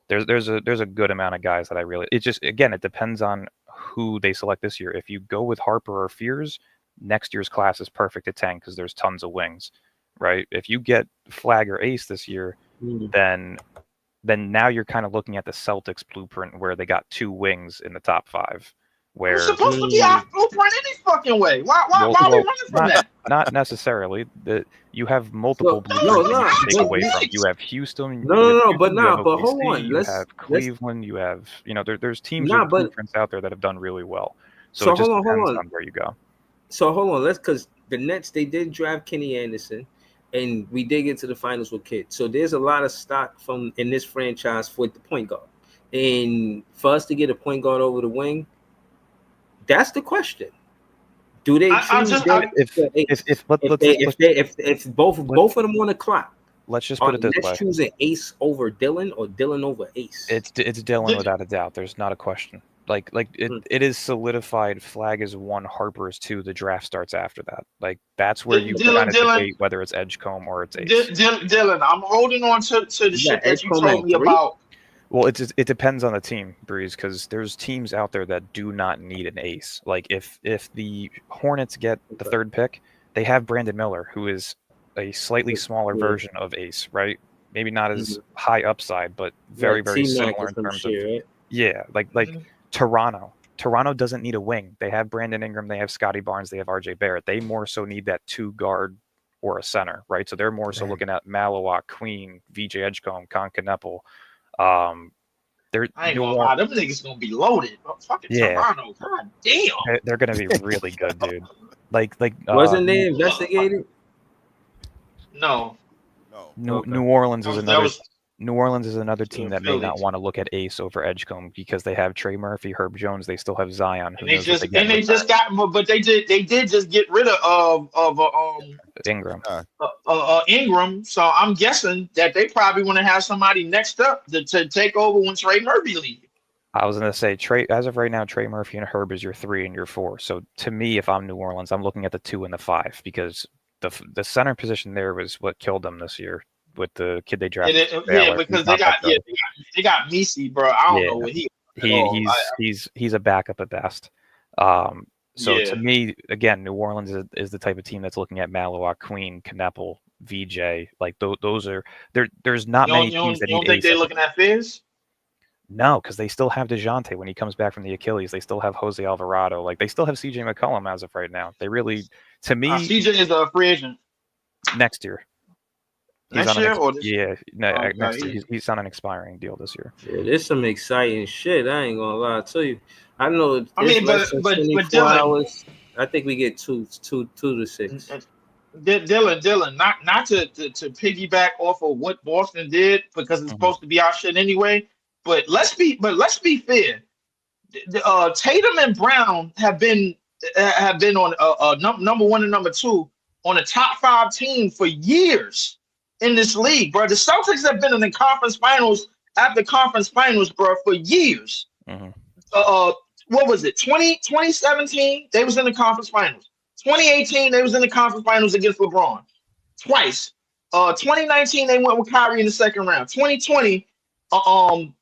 There's a good amount of guys that I really. It just again it depends on who they select this year. If you go with Harper or Fears, next year's class is perfect at 10 because there's tons of wings. Right. If you get Flag or Ace this year, then now you're kind of looking at the Celtics blueprint where they got 2 wings in the top 5. Where it's supposed to be our blueprint any fucking way. Why are we running from that? Not necessarily. You have multiple blueprints to take away from. You have Houston. But hold on. You have Cleveland. You have there's teams with blueprints out there that have done really well. So it just depends on where you go. So hold on. Because the Nets, they did draft Kenny Anderson. And we did get to the finals with Kidd. So there's a lot of stock in this franchise for the point guard. And for us to get a point guard over the wing, that's the question. Do they choose if both of them on the clock? Let's just put it this way. Let's choose an Ace over Dylan or Dylan over Ace. It's Dylan without a doubt. There's not a question. It is solidified. Flag is 1, Harper is 2. The draft starts after that. Like that's where you kind of debate whether it's Edgecombe or it's Ace. Dylan, I'm holding on to the shit that you told me about. Well, it depends on the team, Breeze, because there's teams out there that do not need an ace. Like if the Hornets get the 3rd pick, they have Brandon Miller, who is a slightly smaller version of Ace, right? Maybe not as high upside, but very, very similar in terms of like Toronto. Toronto doesn't need a wing. They have Brandon Ingram, they have Scotty Barnes, they have RJ Barrett. They more so need that 2 guard or a center, right? So they're more so looking at Malawak, Queen, VJ Edgecombe, Con Kneppel. I ain't gonna lie, them niggas gonna be loaded. Fucking Toronto, god damn. They're gonna be really good, dude. Like wasn't they investigated? No. New Orleans is another. New Orleans is another team that may not want to look at Ace over Edgecombe because they have Trey Murphy, Herb Jones. They still have Zion. And they just got, but they did just get rid of Ingram. Ingram. So I'm guessing that they probably want to have somebody next up to take over when Trey Murphy leaves. I was going to say, as of right now, Trey Murphy and Herb is your 3 and your 4. So to me, if I'm New Orleans, I'm looking at the 2 and the 5 because the center position there was what killed them this year with the kid they drafted. Because they got Messi, bro. I don't know what he's a backup at best. To me, again, New Orleans is the type of team that's looking at Maloak, Queen, Kneppel, VJ. Like those are there's not many teams that you don't think they're looking at Fizz? No, because they still have DeJounte when he comes back from the Achilles. They still have Jose Alvarado. Like they still have CJ McCollum as of right now. They really, to me, CJ is a free agent next year. Next year? Next year. He's on an expiring deal this year. Yeah, there's some exciting shit. I ain't gonna lie to you. I know. I mean, but Dylan, hours. I think we get 2 to 6. Dylan, not to piggyback off of what Boston did because it's supposed to be our shit anyway. But let's be fair. Tatum and Brown have been on number 1 and number 2 on a top 5 team for years in this league, bro. The Celtics have been in the conference finals after conference finals, bro, for years. What was it? 2017, they was in the conference finals. 2018, they was in the conference finals against LeBron twice. 2019, they went with Kyrie in the second round. 2020,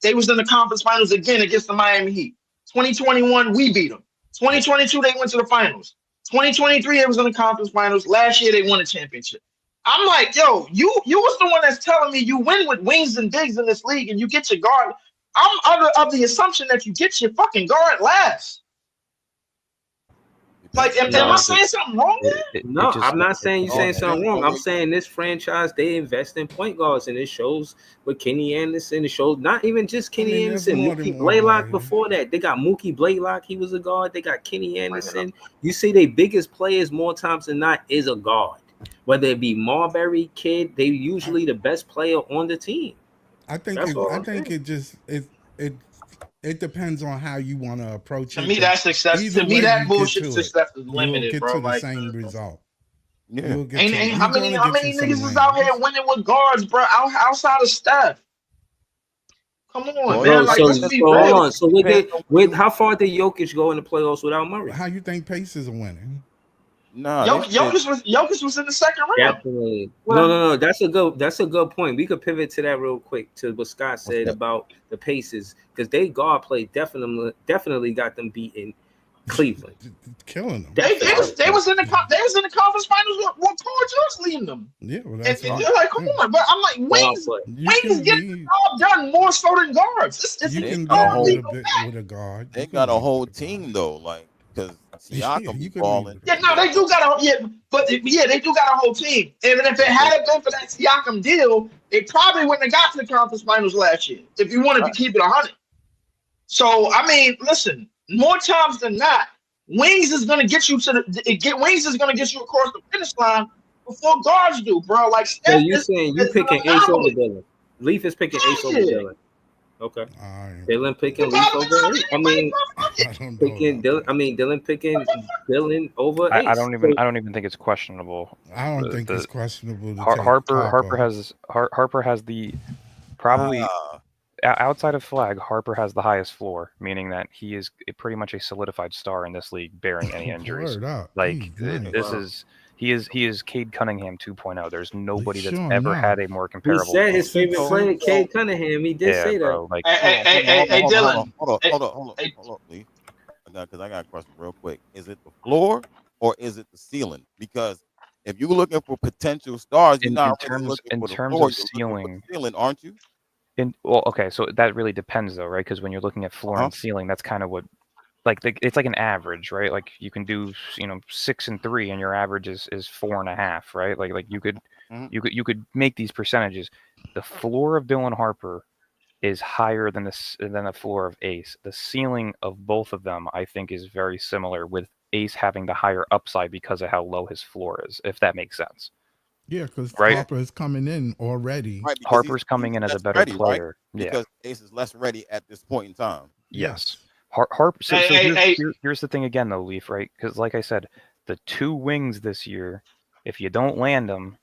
they was in the conference finals again against the Miami Heat. 2021, we beat them. 2022, they went to the finals. 2023, they was in the conference finals. Last year, they won a championship. I'm like, yo, you was the one that's telling me you win with wings and bigs in this league and you get your guard. I'm of the assumption that you get your fucking guard last. Like, am I saying something wrong there? No, I'm not saying you're saying something wrong. I'm saying this franchise, they invest in point guards, and it shows with Kenny Anderson. It shows not even just Kenny Anderson. Mookie Blaylock before that. They got Mookie Blaylock. He was a guard. They got Kenny Anderson. You see, their biggest players more times than not is a guard. Whether it be Marbury, Kid, they usually the best player on the team. I think it depends on how you want to approach it. To me, that's success. To me, that bullshit success is limited, get bro. to the same result. Yeah. How many niggas is out here winning with guards, bro? Outside of Steph. Come on, man. Hold on. So how far did Jokic go in the playoffs without Murray? How you think Pacers are winning? No, Jokic was in the second round. Definitely. No. That's a good point. We could pivot to that real quick to what Scott said about the Pacers because they guard play definitely got them beating Cleveland, killing them. They was in the conference finals with Paul George leading them. Yeah, well, and they're like, come on, but I'm like, wings get the job done more so than guards. You can go with a guard. They got a whole team though, like. Because Siakam balling. Yeah, no, they do got they do got a whole team. And if it hadn't been for that Siakam deal, it probably wouldn't have got to the conference finals last year. If you wanted to keep it 100. So I mean, listen, more times than not, wings is gonna get you wings is gonna get you across the finish line before guards do, bro. Like, so you saying you picking Ace over Dylan? Leaf is picking Ace over Dylan. Okay. Dylan picking Leaf over. Dylan picking Dylan over. I don't even think it's questionable. I don't think it's questionable. Harper has the probably outside of Flag. Harper has the highest floor, meaning that he is pretty much a solidified star in this league, bearing any injuries. He is Cade Cunningham 2.0. There's nobody that's ever had a more comparable. He said his favorite player, Cade Cunningham. He did say that. Bro, like, hey, Dylan. Hold on, Lee. Because I got a question real quick. Is it the floor or is it the ceiling? Because if you're looking for potential stars, you're not really looking for the floor. You're looking for the ceiling, aren't you? Okay, so that really depends, though, right? Because when you're looking at floor and ceiling, that's kind of what. It's like an average, right? Like you can do 6 and 3, and your average is 4.5, right? Like you could make these percentages. The floor of Dylan Harper is higher than the floor of Ace. The ceiling of both of them, I think, is very similar, with Ace having the higher upside because of how low his floor is, if that makes sense. Yeah, because Right? Harper is coming in already. Right, because Harper's coming in as a less better ready, right? player. Yeah. Because Ace is less ready at this point in time. Yes. Harper. So here's the thing again, though, Leaf, right? Because like I said, the 2 wings this year, if you don't land them,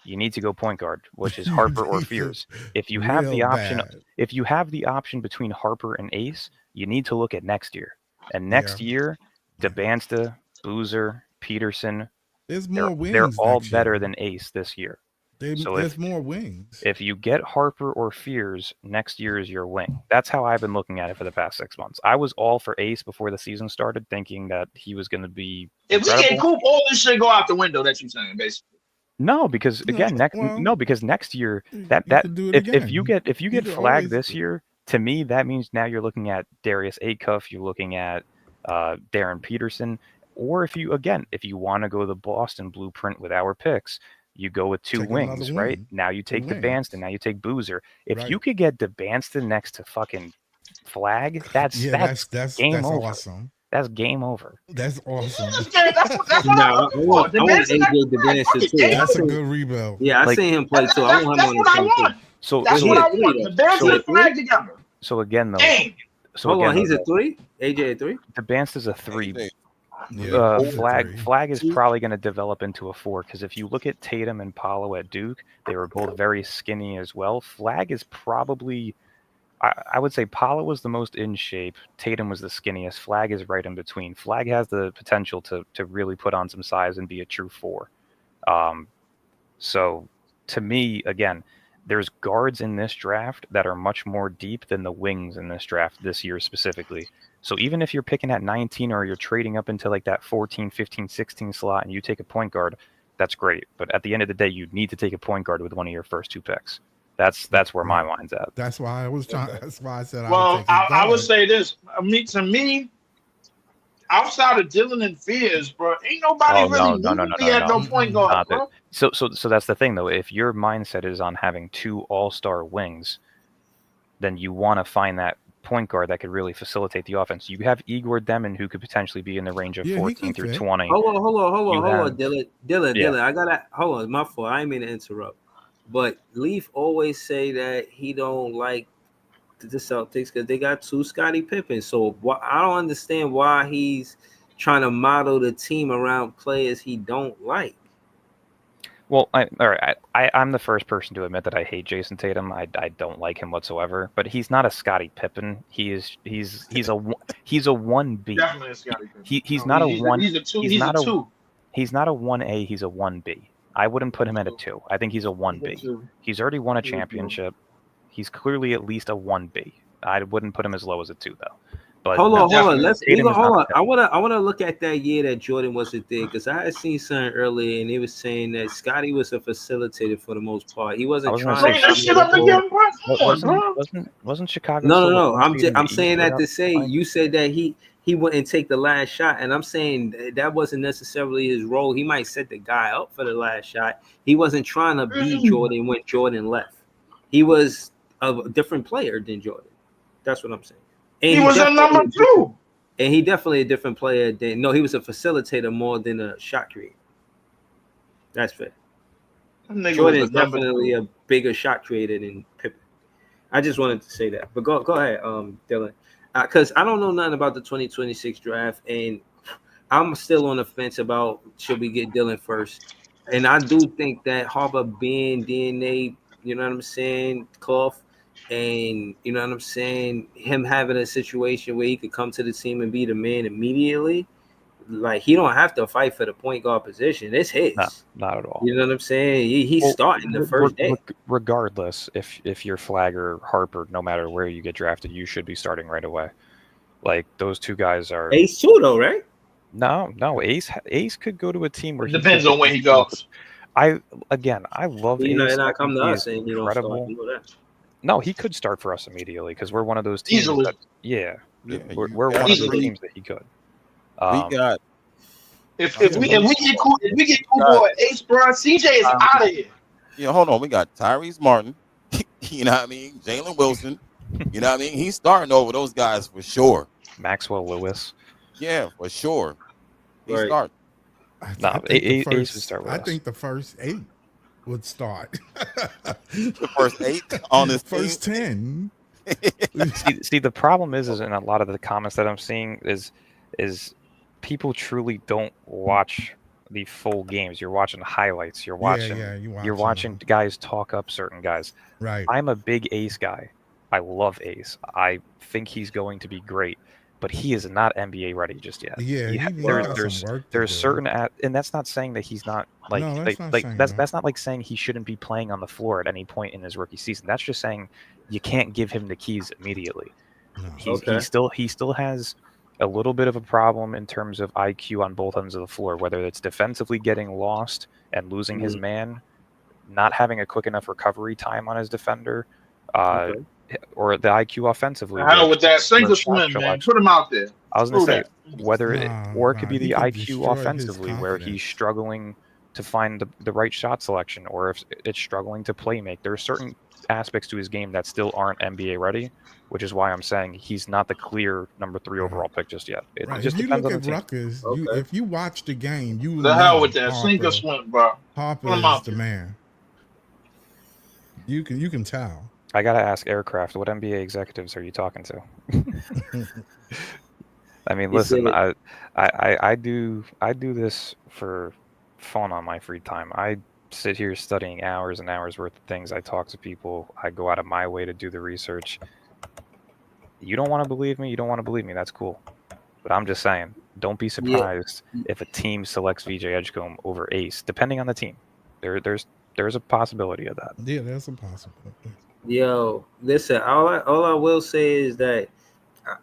you need to go point guard, which is Harper or Fears. If you have the option between Harper and Ace, you need to look at next year. And next year, DeBansta, Boozer, Peterson, there's more wings. They're all better than Ace this year. There's more wings. If you get Harper or Fears, next year is your wing. That's how I've been looking at it for the past 6 months. I was all for Ace before the season started, thinking that he was going to be incredible. If we get Coop, all this shit go out the window. That you saying, basically. No, because again, because next year if you get flagged this year, to me that means now you're looking at Darius Acuff, you're looking at Darren Peterson, or if you want to go the Boston blueprint with our picks, you go with 2 wings, right? Now you take DeBanston, now you take Boozer. If you could get DeBanston next to fucking Flag, that's game over. Awesome. That's game over. That's awesome. I want AJ DeBanston too. That's a good rebuild. Yeah, I seen him play too. I want him on the team too. So that's what I want. DeBanston and Flag together. So again, though. Dang. Hold on, he's a 3. AJ a 3. DeBanston's a 3. Yeah, Flag is probably going to develop into a 4, because if you look at Tatum and Paolo at Duke, they were both very skinny as well. Flag is probably, I would say Paolo was the most in shape. Tatum was the skinniest. Flag is right in between. Flag has the potential to really put on some size and be a true 4. So to me, again, there's guards in this draft that are much more deep than the wings in this draft this year specifically. So even if you're picking at 19 or you're trading up into like that 14, 15, 16 slot and you take a point guard, that's great. But at the end of the day, you need to take a point guard with one of your first 2 picks. That's where my mind's at. That's why I was trying. That's why I said. Well, I would say this. To me, outside of Dylan and Fears, bro, ain't nobody no point guard, bro. So that's the thing, though. If your mindset is on having 2 all-star wings, then you want to find that point guard that could really facilitate the offense. You have Igor Demin, who could potentially be in the range of 14 through 20. Hold on, Dylan. I gotta hold on. My fault. I didn't mean to interrupt. But Leaf always say that he don't like the Celtics because they got 2 Scottie Pippens. So I don't understand why he's trying to model the team around players he don't like. Well, I'm the first person to admit that I hate Jason Tatum. I don't like him whatsoever. But he's not a Scottie Pippen. He's a 1B. Definitely a Scottie Pippen. He's not a 1. He's a 2. He's not a 1A. He's a 1B. I wouldn't put him at a 2. I think he's a 1B. He's already won a championship. He's clearly at least a 1B. I wouldn't put him as low as a 2 though. But hold on. Hold on. I wanna look at that year that Jordan wasn't there, because I had seen something earlier and they was saying that Scottie was a facilitator for the most part. He wasn't trying to shit up again, wasn't Chicago? No. I'm saying that to say you said that he wouldn't take the last shot, and I'm saying that wasn't necessarily his role. He might set the guy up for the last shot. He wasn't trying to be Jordan when Jordan left. He was a different player than Jordan. That's what I'm saying. And he was a number 2. And he definitely a different player than he was a facilitator more than a shot creator. That's fair. Jordan is definitely a bigger shot creator than Pippen. I just wanted to say that. But go ahead, Dylan. Because I don't know nothing about the 2026 draft, and I'm still on the fence about should we get Dylan first. And I do think that Harper being DNA, you know what I'm saying, Clough, and you know what I'm saying, him having a situation where he could come to the team and be the man immediately, like he don't have to fight for the point guard position. It's his. No, not at all. You know what I'm saying? He's starting the first day. Regardless, if you're Flag or Harper, no matter where you get drafted, you should be starting right away. Like those 2 guys are Ace too, though, right? No. Ace could go to a team where depends on where he goes. I love Ace. And I come to us saying incredible. No, he could start for us immediately because we're one of those teams. Easily. We're one of those teams that he could. If we get cool boy Ace, bro, CJ is out of here. Yeah, hold on. We got Tyrese Martin. You know what I mean? Jalen Wilson. You know what I mean? He's starting over those guys for sure. Maxwell Lewis. Yeah, for sure. He Right. starts. No, Ace would start with I us. think the first 8 would start. The first 8 on this first team. 10. see, the problem is in a lot of the comments that I'm seeing is people truly don't watch the full games. You're watching highlights. You're watching. You're watching guys talk up certain guys. Right. I'm a big Ace guy. I love Ace. I think he's going to be great, but he is not NBA ready just yet. Yeah, there's certain and that's not saying that he's not like No, that's not saying that's not like saying he shouldn't be playing on the floor at any point in his rookie season. That's just saying you can't give him the keys immediately. No. He still has a little bit of a problem in terms of IQ on both ends of the floor, whether it's defensively getting lost and losing his man, not having a quick enough recovery time on his defender, or the IQ offensively. How with that single swim, man? Put him out there. I was going to say whether it could be the IQ offensively, where he's struggling to find the right shot selection, or if it's struggling to play make. There are certain aspects to his game that still aren't NBA ready, which is why I'm saying he's not the clear number 3 overall pick just yet. It just if you depends look on at the team. Rutgers, if you watch the game, you the hell with that sink or swim, bro. Harper is the man. You can tell. I gotta ask Aircraft, what NBA executives are you talking to? I mean, listen, I do this for fun on my free time. I sit here studying hours and hours worth of things. I talk to people. I go out of my way to do the research. You don't want to believe me? You don't want to believe me? That's cool. But I'm just saying, don't be surprised if a team selects VJ Edgecombe over Ace, depending on the team. There's a possibility of that. Yeah, there's a possibility. Yo, listen. All I will say is that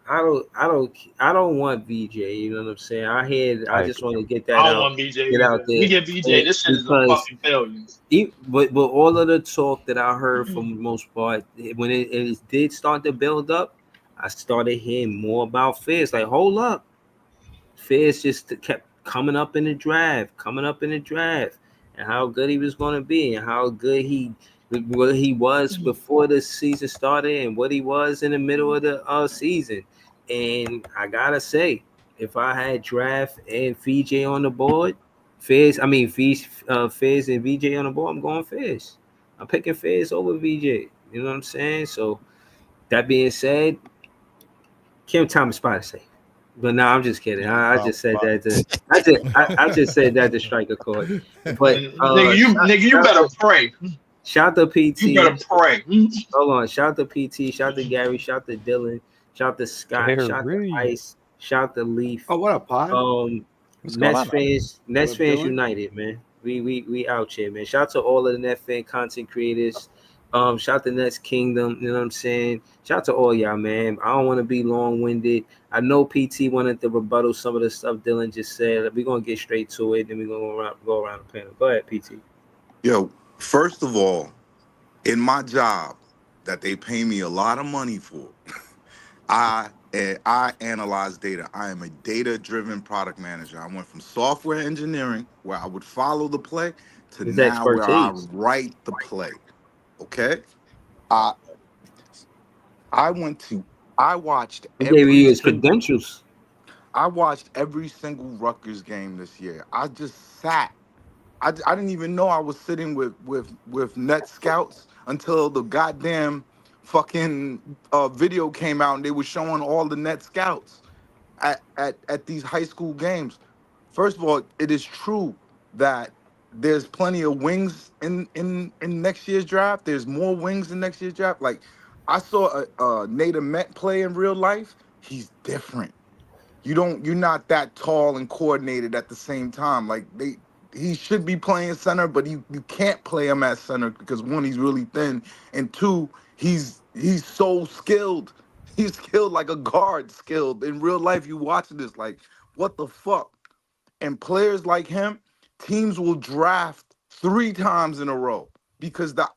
I don't want VJ. You know what I'm saying? I just want to get that out. I don't want VJ. Get out there. We get VJ. This shit is a fucking failure. But all of the talk that I heard for the most part, when it did start to build up, I started hearing more about Fizz. Like, hold up, Fizz just kept coming up in the draft, and how good he was going to be, and how good what he was before the season started, and what he was in the middle of the season. And I gotta say, if I had draft and VJ on the board, Fizz and VJ on the board, I'm going Fizz. I'm picking Fizz over VJ. You know what I'm saying? So that being said, Kim Thomas spot safe. But no, I'm just kidding. I just said that I just said that to strike a chord. But nigga, you better pray. Shout to PT. You better pray. Hold on. Shout to PT. Shout to Gary. Shout to Dylan. Shout to Scott. Shout to Ice. Shout to Leaf. Oh, what up, Pod? Nets fans United, man. We out here, man. Shout to all of the Net fan content creators. Shout to Nets Kingdom. You know what I'm saying? Shout to all y'all, man. I don't want to be long-winded. I know PT wanted to rebuttal some of the stuff Dylan just said. We're gonna get straight to it, then we're gonna go around the panel. Go ahead, PT. Yo, first of all, in my job that they pay me a lot of money for, I analyze data. I am a data-driven product manager. I went from software engineering, where I would follow the play, to now where I write the play. Okay? I watched his credentials. I watched every single Rutgers game this year. I just sat. I didn't even know I was sitting with net scouts until the goddamn fucking video came out and they were showing all the net scouts at these high school games. First of all, it is true that there's plenty of wings in next year's draft. There's more wings in next year's draft. Like, I saw a Nate Met play in real life. He's different. You're not that tall and coordinated at the same time. Like, he should be playing center, but you can't play him at center because, one, he's really thin, and two, he's so skilled. He's skilled like a guard skilled. In real life, you watch this like, what the fuck? And players like him, teams will draft 3 times in a row because the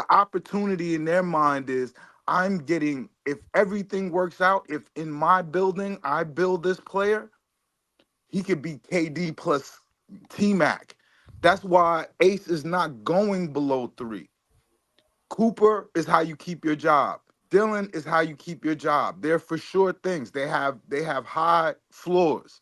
opportunity in their mind is, I'm getting, if everything works out, if in my building I build this player, he could be KD plus T-Mac. That's why Ace is not going below 3. Cooper is how you keep your job. Dillon is how you keep your job. They're for sure things. They have high floors.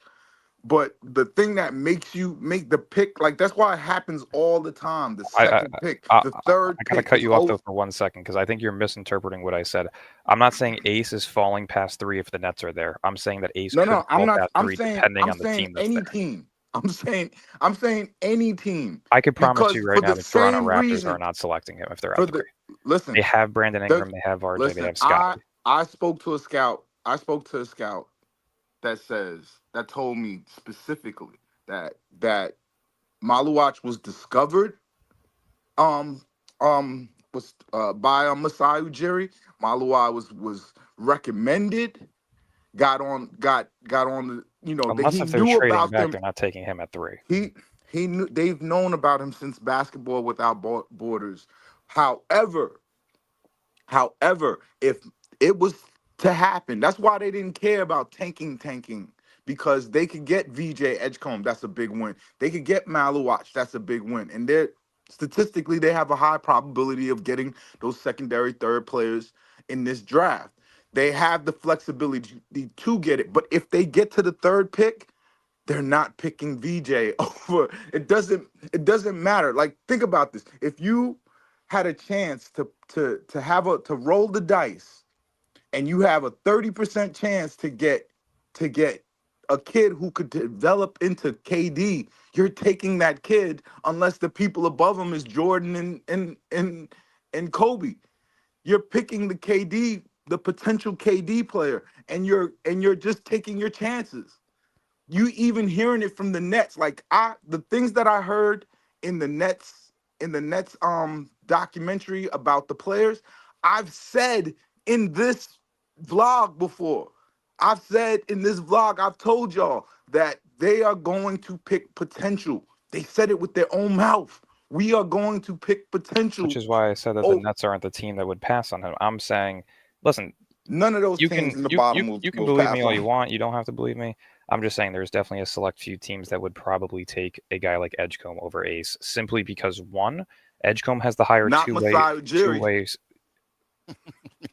But the thing that makes you make the pick, like that's why it happens all the time. The second pick, the third pick. I gotta cut you off though for 1 second because I think you're misinterpreting what I said. I'm not saying Ace is falling past 3 if the Nets are there. I'm saying that Ace could fall past 3 depending on the team that's there. Team. I'm saying any team. I could promise you right now the Toronto Raptors are not selecting him if they're at 3. Listen, they have Brandon Ingram, they have RJ, they have Scott. I spoke to a scout. That told me specifically that Maluach was discovered was by Masai Ujiri. Maluach was recommended, got on the, you know, unless he if they're knew trading about back, them. they're not taking him at 3. He knew, they've known about him since Basketball Without Borders. However, if it was to happen, that's why they didn't care about tanking, because they could get VJ Edgecombe, that's a big win. They could get Maluach, that's a big win. And they're statistically, they have a high probability of getting those secondary third players in this draft. They have the flexibility to get it. But if they get to the third pick, they're not picking VJ over. It doesn't matter. Like, think about this. If you had a chance to roll the dice and you have a 30% chance to get a kid who could develop into KD, you're taking that kid unless the people above him is Jordan and Kobe. You're picking the KD, the potential KD player, and you're just taking your chances. You even hearing it from the Nets, like the things that I heard in the Nets documentary about the players, I've said in this vlog before. I've said in this vlog, I've told y'all that they are going to pick potential. They said it with their own mouth. We are going to pick potential. Which is why I said that the Nets aren't the team that would pass on him. I'm saying, listen, none of those teams in the bottom you can believe me all you want. You don't have to believe me. I'm just saying there's definitely a select few teams that would probably take a guy like Edgecombe over Ace, simply because, one, Edgecombe has the higher two-way.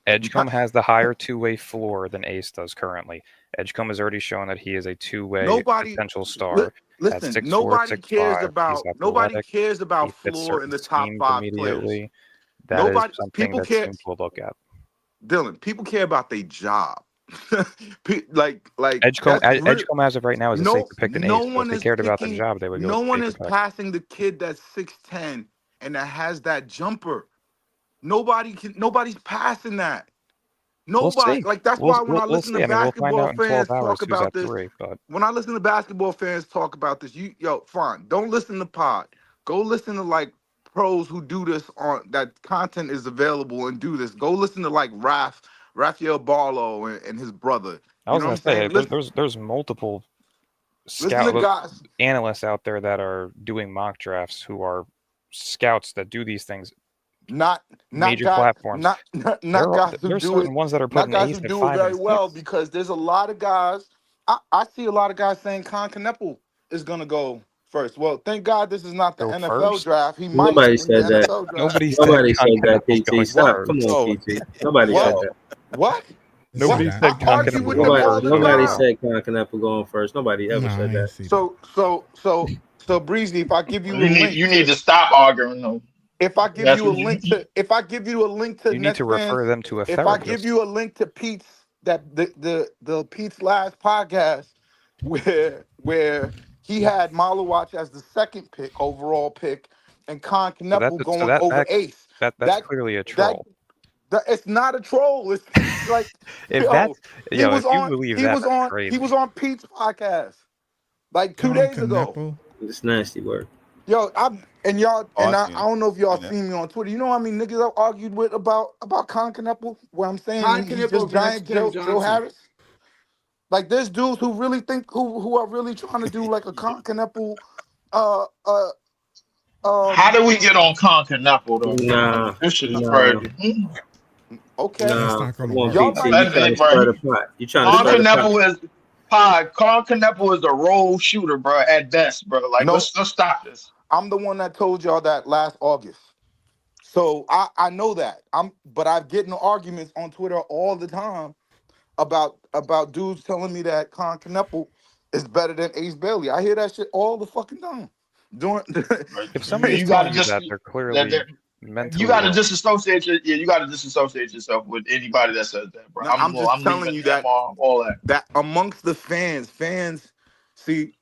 Edgecombe has the higher two-way floor than Ace does currently. Edgecombe has already shown that he is a two-way potential star. Listen, nobody cares about floor in the top 5 players. That is something that teams will look at. Dylan, people care about their job. like Edgecombe as of right now is a safer pick than Ace. If they cared about the job, they would go. No one is passing the kid that's 6'10" and that has that jumper. Nobody's passing that. Nobody. Like, that's why when I listen to basketball fans talk about this, when I listen to basketball fans talk about this, fine. Don't listen to pod. Go listen to like pros who do this on that content is available and do this. Go listen to like Rafael Barlow and his brother. I was going to say, there's multiple analysts out there that are doing mock drafts who are scouts that do these things. Not major guys, platforms. Not guys who do it. Ones that are putting guys who do it very well, because there's a lot of guys. I see a lot of guys saying Con Kneppel is going to go first. Well, thank God this is not the NFL draft. He might. Nobody said that. Nobody said that. PT, stop. Come on, PT. Nobody said that. What? Nobody said Con Kneppel. Nobody said Con Kneppel going first. Nobody ever said that. So Breezy, if I give you a link, you need to stop arguing though. If I give you a link to, you need to refer them to a therapist. If I give you a link to Pete's the Pete's last podcast where he had Maluach as the second overall pick, and Con Kneppel going over Ace. That's clearly a troll. It's not a troll. It's like he was on Pete's podcast like 2 days ago. It's nasty work. Yo, I don't know if y'all seen me on Twitter. You know how many niggas I argued with about Con Kneppel? Where I'm saying he's just giant Joe Harris. Like, there's dudes who really think who are really trying to do like a Con Kneppel. How do we get on Con Kneppel though? Nah, this shit is crazy. Okay, Con Kneppel is a roll shooter, bro. At best, bro. Like, let's stop this. I'm the one that told y'all that last August. So I know that. But I get in arguments on Twitter all the time about dudes telling me that Con Kneppel is better than Ace Bailey. I hear that shit all the fucking time. If somebody's telling you that, they're clearly mentally. You got to disassociate. You got to disassociate yourself with anybody that says that, bro. No, I'm just telling you that all that amongst the fans, see.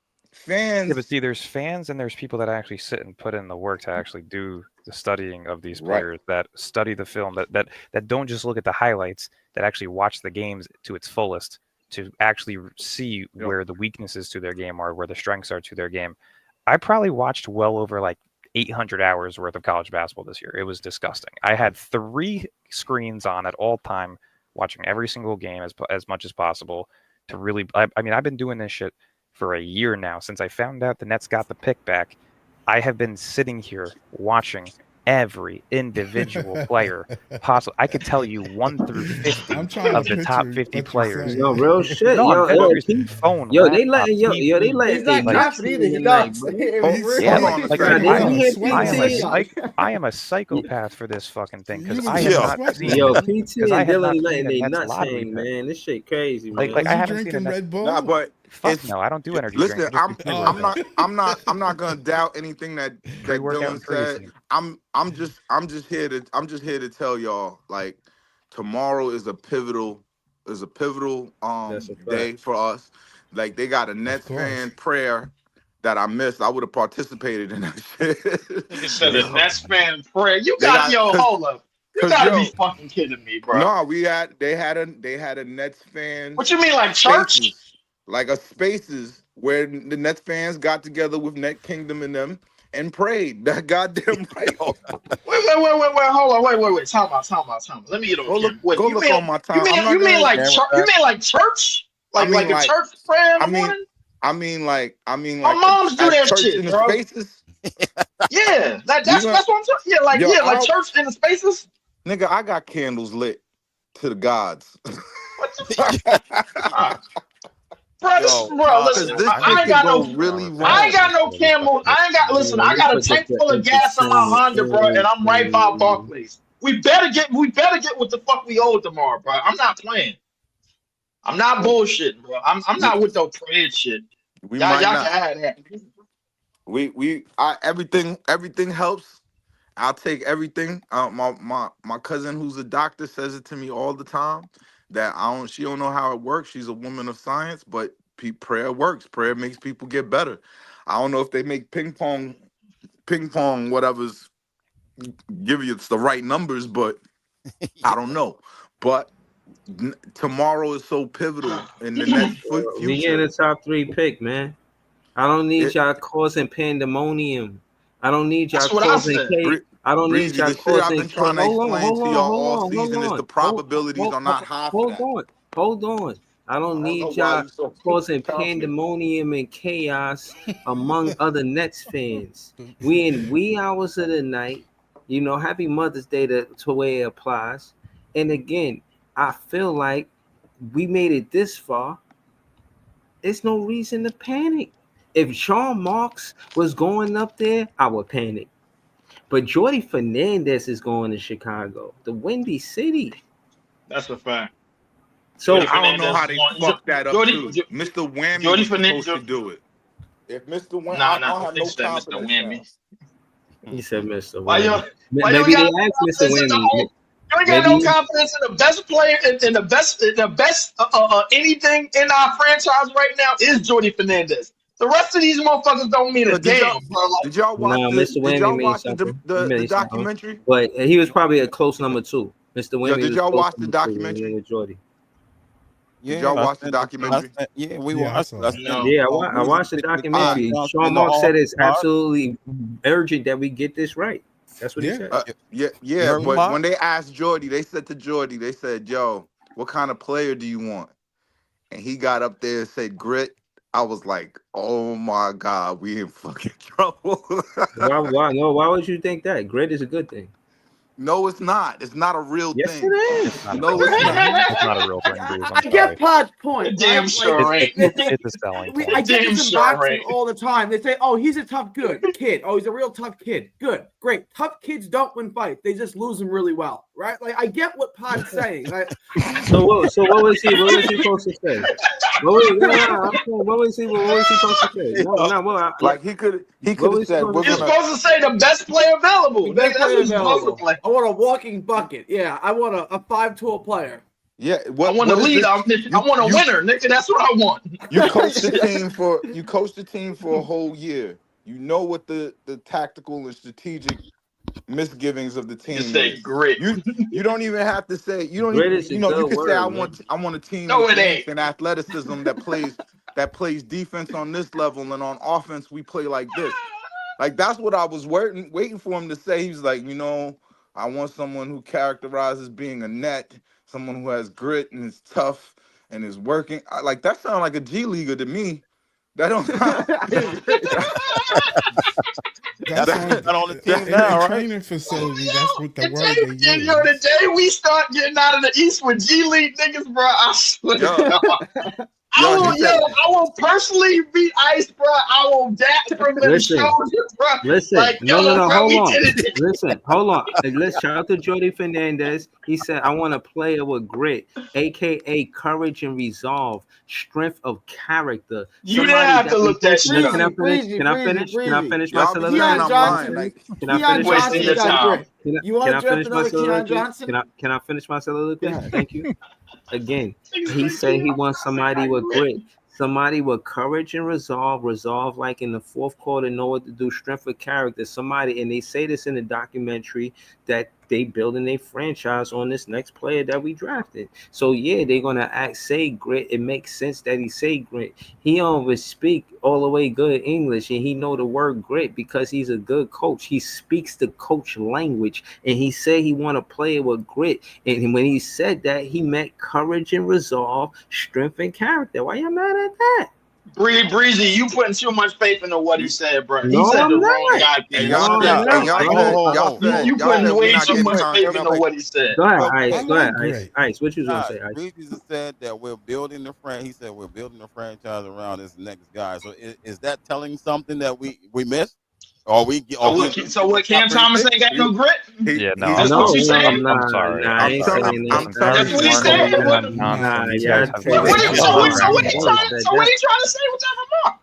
Yeah, but see, there's fans and there's people that actually sit and put in the work to actually do the studying of these players, that study the film, that don't just look at the highlights, that actually watch the games to its fullest, to actually see where the weaknesses to their game are, where the strengths are to their game. I probably watched well over like 800 hours worth of college basketball this year. It was disgusting. I had 3 screens on at all time, watching every single game as much as possible to really. I mean, I've been doing this shit for a year now. Since I found out the Nets got the pick back, I have been sitting here watching every individual player possible. I could tell you 1 through 50 of the top 50 players. No, real shit. No, phone. They letting they letting. He's not drafted either. He does. I am a psychopath for this fucking thing because I have not seen. PT and Dylan letting they nuts hang, man. This shit crazy. Like I haven't seen Red Bull. Nah, but no, I don't do energy. Listen, I'm not gonna doubt anything that Dylan said. I'm just here to tell y'all, like, tomorrow is a pivotal day for us. Like, they got a Nets fan prayer that I missed. I would have participated in that shit. You said a Nets fan prayer. You got hold up. You gotta be fucking kidding me, bro. No, they had a Nets fan. What you mean, like church? Like a spaces where the Nets fans got together with Net Kingdom and them and prayed. That goddamn right. Wait, hold on, wait. Time out. Let me get over here. Go look on my time. You mean like church? Like a church prayer in the morning? I mean like my moms do that shit, in bro. The spaces. Yeah, that's what I'm talking. Yeah, like church in the spaces. Nigga, I got candles lit to the gods. What the fuck? Bro, listen. I ain't got no camel. I got a tank full of gas in my Honda, bro, and I'm right by Barclays. We better get what the fuck we owe tomorrow, bro. I'm not playing. I'm not bullshitting, bro. I'm not with no prayer shit. Y'all can have that. Everything helps. I'll take everything. My cousin who's a doctor says it to me all the time. That she don't know how it works. She's a woman of science, but prayer works. Prayer makes people get better. I don't know if they make ping pong, whatever's give you the right numbers, but I don't know. But tomorrow is so pivotal in the next future. We get a top 3 pick, man. I don't need y'all causing pandemonium. I don't need y'all causing chaos. I don't need y'all causing. I've been trying to explain to y'all all season is the probabilities are not high. Hold on. I don't need y'all causing pandemonium and chaos among other Nets fans. We in wee hours of the night. You know, happy Mother's Day to where it applies. And again, I feel like we made it this far. There's no reason to panic. If Sean Marks was going up there, I would panic. But Jordy Fernandez is going to Chicago, the Windy City. That's a fact. So I don't know how they fucked that up too. Mr. Whammy was supposed to do it. If Mr. Whammy, I don't have no confidence. Mr. Whammy. He said Mr. Whammy. Maybe they asked Mr. Whammy. You ain't got no confidence in the best player in the best anything in our franchise right now is Jordy Fernandez. The rest of these motherfuckers don't mean a damn, bro. Did y'all watch the documentary? But he was probably a close number 2. Mr. Whammy. Did y'all watch the documentary with Jordy? Did y'all watch the documentary? Yeah, we watched. I watched the documentary. Sean Marks said it's absolutely urgent that we get this right. That's what he said. But when they asked Jordy, they said, "Yo, what kind of player do you want?" And he got up there and said, "Grit." I was like, "Oh my God, we in fucking trouble." Why would you think that? Grit is a good thing. No, it's not. It's not a real Yes, thing. it is. No, it's not. It's not a real thing, Breeze. I get Pod's point. Damn right? sure Like, ain't. It's a selling point. I get Damn this in sure boxing ain't. all the time. They say, "Oh, he's a tough kid. Oh, he's a real tough kid. Good, great. Tough kids don't win fights. They just lose them really well, right?" Like I get what Pod's saying. So what was he? What was he supposed to say? What was he supposed to say? Like he could have said, You're supposed to say the best player available. That's what you're supposed to play. I want a walking bucket. Yeah, I want a 5'2" player. Yeah, I want to lead. I want a winner, nigga. That's what I want. You coached the team for a whole year. You know what the tactical and strategic misgivings of the team. Just say grit. You don't even have to say you don't Grit even is a you know you good can word, say man. I want a team No, with it ain't. and athleticism that plays defense on this level, and on offense we play like this. Like that's what I was waiting for him to say. He was like, I want someone who characterizes being a net, someone who has grit and is tough and is working. Like that sounds like a G leaguer to me. That don't. That's not on the team in now, the right? training facility. That's what the word they use. The day we start getting out of the East with G League niggas, bro, I swear to God. I will personally beat Ice, bro. I will dap from the shoulders, bro. Listen, like, no, bro, hold we on. did it. Listen, hold on. Let's shout out to Jordy Fernandez. He said, I want a player with grit, aka courage and resolve, strength of character. You didn't have to look that shit up. Can I finish? Can I finish my soliloquy? Keon Johnson. Can I finish my soliloquy? You want to draft another Keon Johnson? Can I finish my soliloquy? Thank you. Again, he said he wants somebody with grit, somebody with courage and resolve like in the fourth quarter, know what to do, strength of character, somebody, and they say this in the documentary that they building a franchise on this next player that we drafted. So yeah, they're gonna say grit. It makes sense that he say grit. He don't speak all the way good English, and he know the word grit because he's a good coach. He speaks the coach language, and he said he want to play with grit. And when he said that, he meant courage and resolve, strength and character. Why y'all mad at that? Breezy, you putting too much faith into what he said, bro. No, he said the I'm wrong not. goddamn. You putting way too much faith into what he said. Go ahead, Ice. What you gonna say, Ice? Breezy said that we're building he said we're building a franchise around this next guy. So is that telling something that we missed? So what? Cam Thomas ain't got no grit? Yeah, no. That's what you saying? I'm sorry. That's what he said. So what are you trying to say with that remark?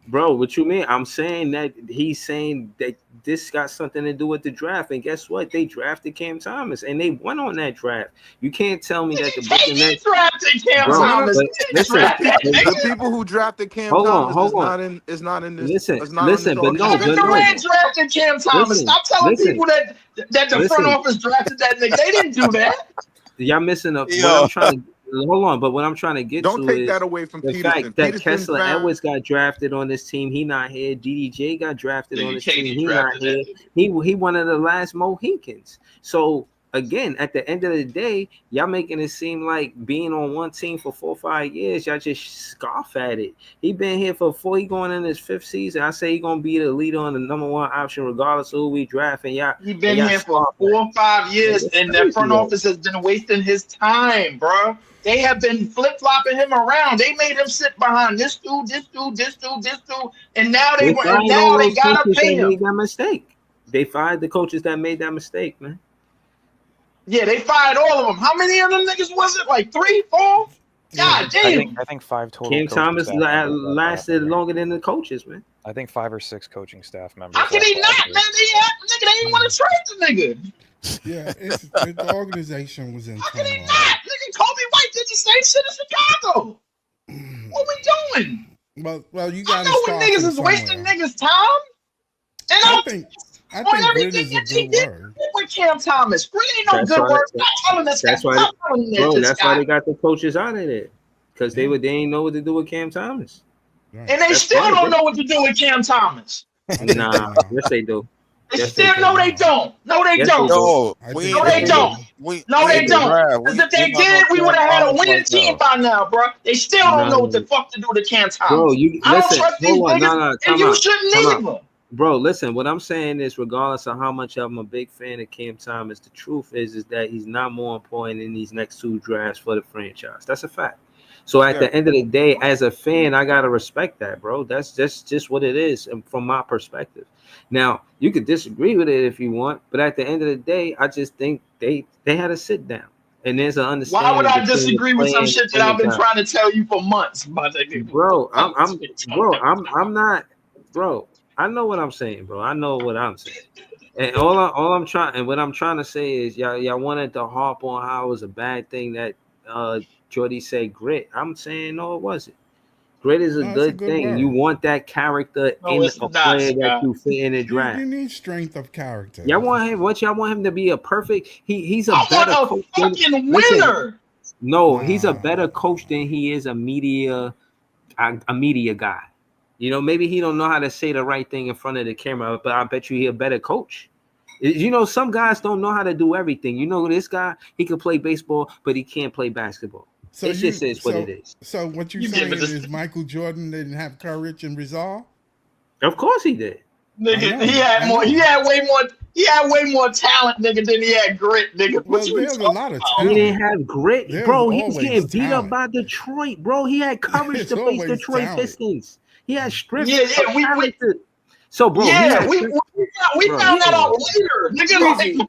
Bro, what you mean? I'm saying that he's saying that this got something to do with the draft, and guess what? They drafted Cam Thomas, and they won on that draft. You can't tell me that the Brooklyn Nets drafted Cam Thomas. The people who drafted Cam Thomas is not in this. Listen, Kevin Durant drafted Cam Thomas. Stop telling people that the front office drafted that nigga. They didn't do that. Y'all missing up. What I'm trying to. Hold on, but what I'm trying to get Don't to take that away from the Peterson. fact that Peterson Kessler Edwards got drafted on this team. He not here. DDJ got drafted on this team. He not here. He one of the last Mohicans. So again, at the end of the day, y'all making it seem like being on one team for 4 or 5 years, y'all just scoff at it. He been here for 4. He going in his 5th season. I say he gonna be the leader on the number 1 option, regardless of who we draft. And y'all, he been here for 4 or 5 years, and the front office has been wasting his time, bro. They have been flip-flopping him around. They made him sit behind this dude, and now they gotta pay him. Made that mistake. They fired the coaches that made that mistake, man. Yeah, they fired all of them. How many of them niggas was it? Like 3, 4? God damn. I think 5 total. Cam Thomas lasted longer than the coaches, man. I think 5 or 6 coaching staff members. How can he not, man? They ain't want to trade the nigga. Yeah, the organization was in. How can he not? Nigga, Kobe White did the same shit in Chicago. What we doing? Well, you gotta know start what niggas is somewhere. wasting niggas' time. And I think grit is a good word. With Cam Thomas, grit ain't no good word. Stop telling us. That's why they got the coaches out of there, because they ain't know what to do with Cam Thomas. Right. And they still don't know what to do with Cam Thomas. Nah, yes they do. No, they don't. No, they don't. No, they don't. No, they don't. Because if they did, we would have had a winning team by now, bro. They still don't know what the fuck to do to Cam Thomas. Bro, I don't trust these niggas, and you shouldn't either. Bro, listen, what I'm saying is, regardless of how much I'm a big fan of Cam Thomas, the truth is that he's not more important in these next 2 drafts for the franchise. That's a fact. So at the end of the day, as a fan, I gotta respect that, bro. That's just what it is from my perspective. Now, you could disagree with it if you want, but at the end of the day, I just think they had to sit down. And there's an understanding. Why would I disagree with some shit that I've been trying to tell you for months? Bro, I'm not, bro. I know what I'm saying, bro. I know what I'm saying. And what I'm trying to say is y'all wanted to harp on how it was a bad thing that Jordy said grit. I'm saying no, it wasn't. Grit is a good thing. word. You want that character in a player that you fit in the draft. You need strength of character. Y'all want him to be a perfect. He's a I better want a coach fucking winner. No, he's a better coach than he is a media guy. You know, maybe he don't know how to say the right thing in front of the camera, but I bet you he's a better coach. You know, some guys don't know how to do everything. You know, this guy, he can play baseball, but he can't play basketball. So it just is what it is. So what you're saying is Michael Jordan didn't have courage and resolve? Of course he did. Nigga, he had way more talent, nigga, than he had grit, nigga. Well, there's a lot of talent. He didn't have grit, bro. He was getting beat talent. up by Detroit, bro. He had courage to face Detroit Pistons. He had strength. So, bro, we found that out later. Nigga,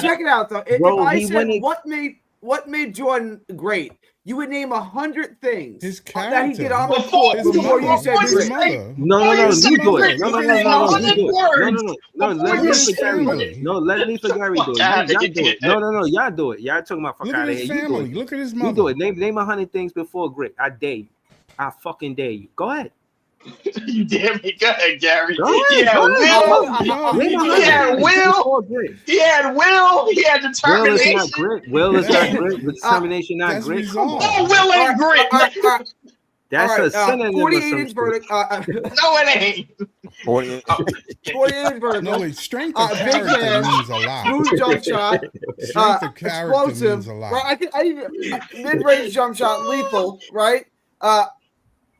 check it out though. Bro, if I said what made Jordan great, you would name 100 things that he did on the court before you said great. No, you do it. No, let me for Gary do it. No, y'all do it. Y'all talking about fuck out of here. Look at his mother. You do it. Name 100 things before grit. I dare you. I fucking dare you. Go ahead. You damn me. Go ahead, Gary. He had will. He had determination. Will is not grit. Determination not grit. Oh, will ain't grit. That's a synonym. 48-inch verdict. No, it ain't. 48-inch verdict. No, strength of character means a lot. Smooth jump shot. Strength of character explosive. means a lot. Right? Mid-range jump shot, lethal. Right?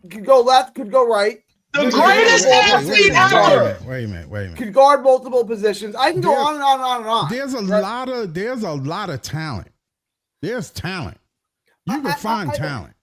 Could go left, could go right. The greatest athlete ever. Wait a minute. Could guard multiple positions. I can go on and on and on and on. There's a lot of talent. There's talent. You can find talent.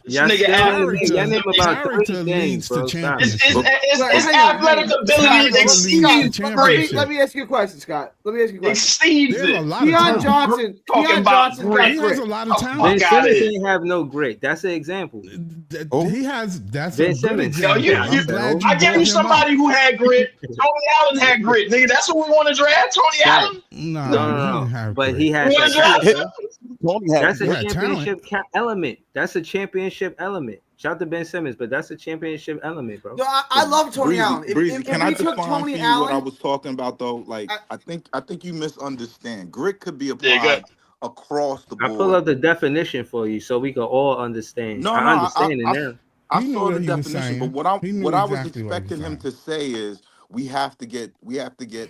Y'all name about 30 things, bro. It's athletic ability exceeds great. Let me ask you a question, Scott. Exceeds it. Deion Johnson. Deion Johnson got He has a lot of talent. Ben Simmons didn't have no grit. That's an example. He has. That's Ben a good Simmons. example. I gave you somebody who had grit. Tony Allen had grit, nigga. That's what we want to draft. Tony Allen. No. But he had. That's a championship element. That's a championship element. Shout out to Ben Simmons, but that's a championship element, bro. No, I love Tony Allen. Breezy, can I define for you what I was talking about though? Like, I think you misunderstand. Grit could be applied across the board. I pull up the definition for you so we can all understand. I understand it now. I saw the definition, but what I was expecting him to say is we have to get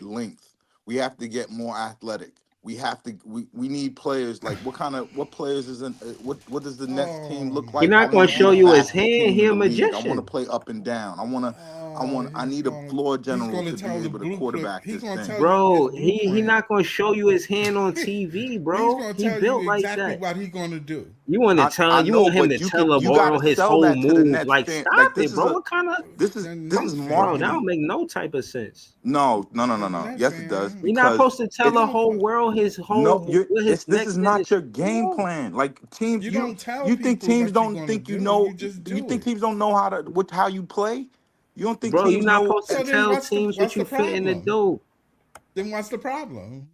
length. We have to get more athletic. We need players like what players is in what does the Nets team look like? He's not going to show you his hand. He's a magician. I want to play up and down. I need a floor general to be able to quarterback this thing. Bro, he not going to show you his hand on TV, bro. He built like that. What he's going to do? You want to tell? You want him to tell him his whole move? Like, stop it, bro. What kind of? This is marketing. Bro, that don't make no type of sense. No. Yes, it does. You're not supposed to tell the whole world his whole. No, this is not your game plan. Like teams, you don't tell. You think teams don't think you know? You think teams don't know how you play? You don't think? Bro, teams you're not know? supposed to tell teams what you fit in the do. Then what's the problem?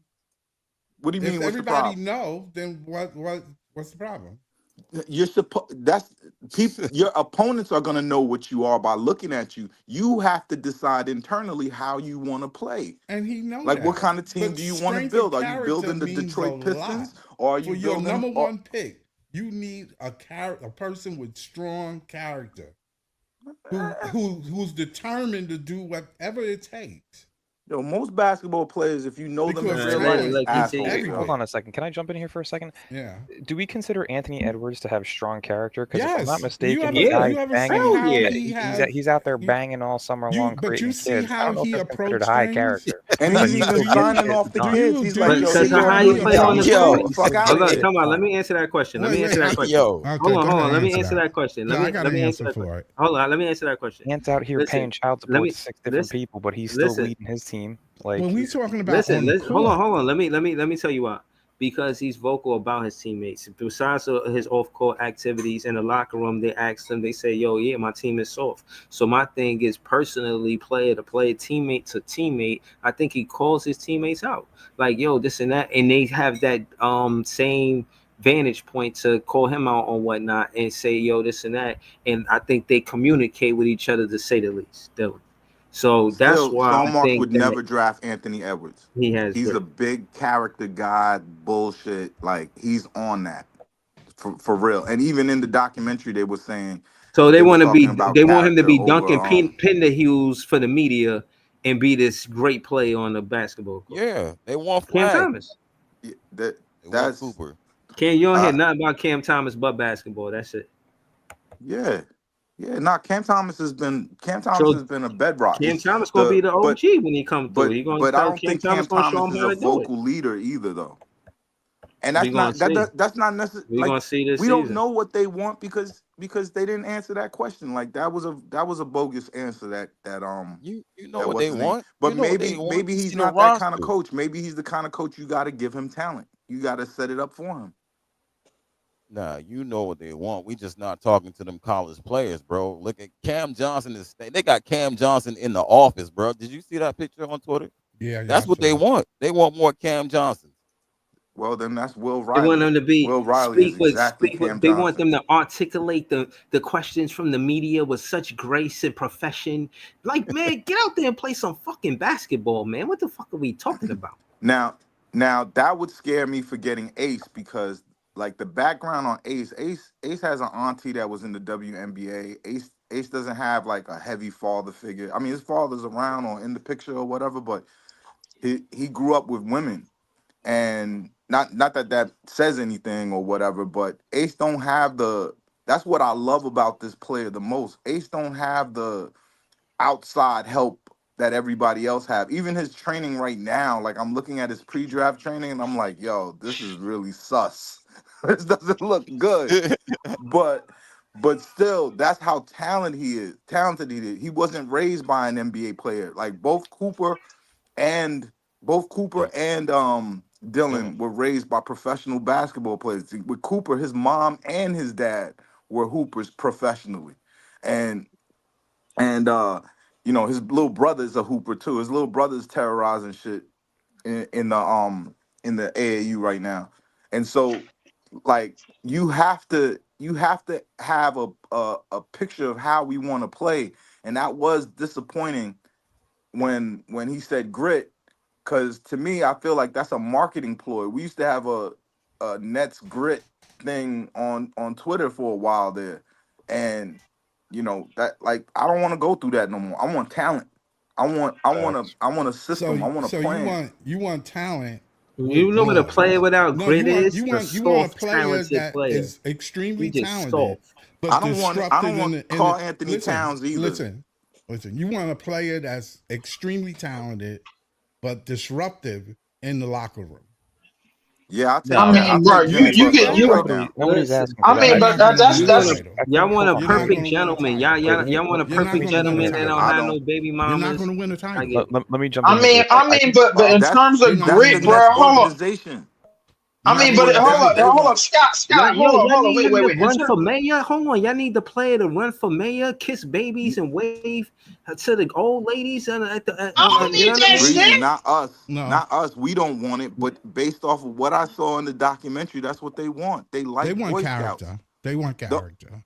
What do you mean? If what's everybody the problem? know, then what's the problem? You're your opponents are gonna know what you are by looking at you. You have to decide internally how you want to play. And he knows like that. what kind of team do you want to build? Are you building the Detroit Pistons or are you for your building number one pick? You need a person with strong character who's determined to do whatever it takes. Yo, most basketball players, if you know them in Because real Troy, life, assholes, Wait, bro. hold on a second. Can I jump in here for a second? Yeah. Do we consider Anthony Edwards to have strong character? Because if I'm not Yes. mistaken, You the ever guy's seen banging. how yeah. he has? He's out there banging all summer long, But you creating see kids. I how don't know if he that's considered approached high things. character. And But he's he even still gets signing shit off the done. kids. He's Do like, you yo, Because see of how how he he played on the approached get court. the things? fuck out Hold of on, here. come on. Let me answer that question. Let me answer that question. Yo, Okay, Hold go on. ahead, Let me answer that. that question. No, I got Let an me answer answer that for question. it. Hold on. Let me answer that question. Ant's out here Listen, paying child let support me to 6 different people, but he's still leading his team. Like, When we talking about on the listen. Hold court, on. Let me tell you why. Because he's vocal about his teammates. Besides his off-court activities in the locker room, they ask him. They say, "Yo, yeah, my team is soft." So my thing is personally, player to player, teammate to teammate. I think he calls his teammates out, like, "Yo, this and that," and they have that same vantage point to call him out on whatnot and say, "Yo, this and that." And I think they communicate with each other, to say the least. Dylan. So that's Still, why Sean I Marks think would that never draft Anthony Edwards. he has. He's grit. a big character guy, bullshit. Like, he's on that for real. And even in the documentary, they were saying So they want to talking be. about They want him to character be over Duncan Penderhughes for the media and be this great play on the basketball court. yeah, they want Cam flag. Thomas. They want that's Cooper. Cam, you don't hear nothing about Cam Thomas but basketball. That's it. yeah. Nah, Cam Thomas has been So a bedrock. Cam It's Thomas gonna be the but OG when he comes through. He gonna but I tell don't Cam think Cam Thomas gonna show Thomas him is how a to do it. vocal leader either, though. And We gonna see. that's not necessary. We Like, gonna see this we don't season. know what they want because they didn't answer that question. Like, that was a bogus answer that You know that what what's they his name. want. But You know what they want. maybe You he's see the not that kind of roster. coach. Maybe he's the kind of coach you got to give him talent. You got to set it up for him. Nah, you know what they want. We just not talking to them college players, bro. Look at Cam Johnson. They got Cam Johnson in the office, bro. Did you see that picture on Twitter? yeah, That's what they want. They want more Cam Johnson. Well, then that's Will They want Riley. them to be Will Riley is exactly speak Cam with. They want Johnson. them to articulate the questions from the media with such grace and profession. Like, man, get out there and play some fucking basketball, man. What the fuck are we talking about? Now that would scare me for getting Ace because, like, the background on Ace has an auntie that was in the WNBA. Ace doesn't have like a heavy father figure. I mean, his father's around or in the picture or whatever, but he grew up with women, and not that says anything or whatever. But Ace don't have the. That's what I love about this player the most. Ace don't have the outside help that everybody else have. Even his training right now, like, I'm looking at his pre-draft training and I'm like, yo, this is really sus. This doesn't look good. but still, that's how talented he is. He wasn't raised by an NBA player. Like, both Cooper and Dylan were raised by professional basketball players. With Cooper, his mom and his dad were hoopers professionally. And his little brother's a hooper too. His little brother's terrorizing shit in the AAU right now. And so, like, you have to have a picture of how we want to play. And that was disappointing when he said grit, because to me, I feel like that's a marketing ploy. We used to have a Nets grit thing on Twitter for a while there, and that, like, I don't want to go through that no more. I want talent. I want a system. I want a plan. You want talent. You know what a player without grit is? You want soft, a player talented that player. is extremely He just talented, soft. but I don't disruptive. want Carl Anthony Towns either. Listen. You want a player that's extremely talented, but disruptive in the locker room. Yeah, I mean, bro, you get you. Nobody's asking. I mean, but that's y'all want a perfect gentleman. Y'all want a perfect gentleman that don't have no baby mamas. You're not going to win a title. Let me jump. I mean, but in terms of grit, bro, hold on. I mean, but hold up, Scott, hold on, wait. Run for mayor? Hold on, y'all need the player to run for mayor, kiss babies, and wave to the old ladies. And not us, not us. We don't want it, but based off of what I saw in the documentary, that's what they want. They want Boy character. Scouts. They want character.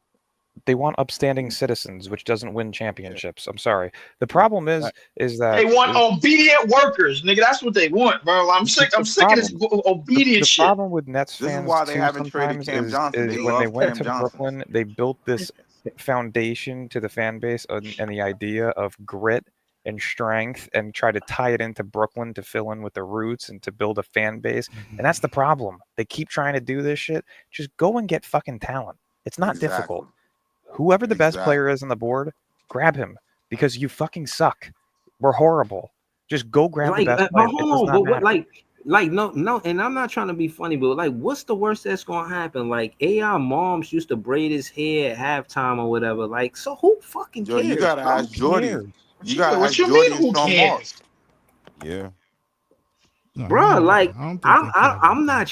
They want upstanding citizens, which doesn't win championships. I'm sorry. The problem is that they want obedient workers, nigga. That's what they want, bro. I'm sick of this obedient shit. The problem with Nets fans, this is why they haven't traded Cam Johnson. is they when they went Cam to Johnson. Brooklyn, they built this foundation to the fan base and the idea of grit and strength and try to tie it into Brooklyn to fill in with the roots and to build a fan base. And that's the problem. They keep trying to do this shit. Just go and get fucking talent. It's not difficult. Whoever the best player is on the board, grab him because you fucking suck. We're horrible. Just go grab the best player. No, and I'm not trying to be funny, but like, what's the worst that's gonna happen? Like, AI moms used to braid his hair at halftime or whatever. Like, so who fucking cares? You gotta ask Jordy. You gotta what ask you Jordy mean, and who Sean cares? Marks. Yeah. Bro, like I'm not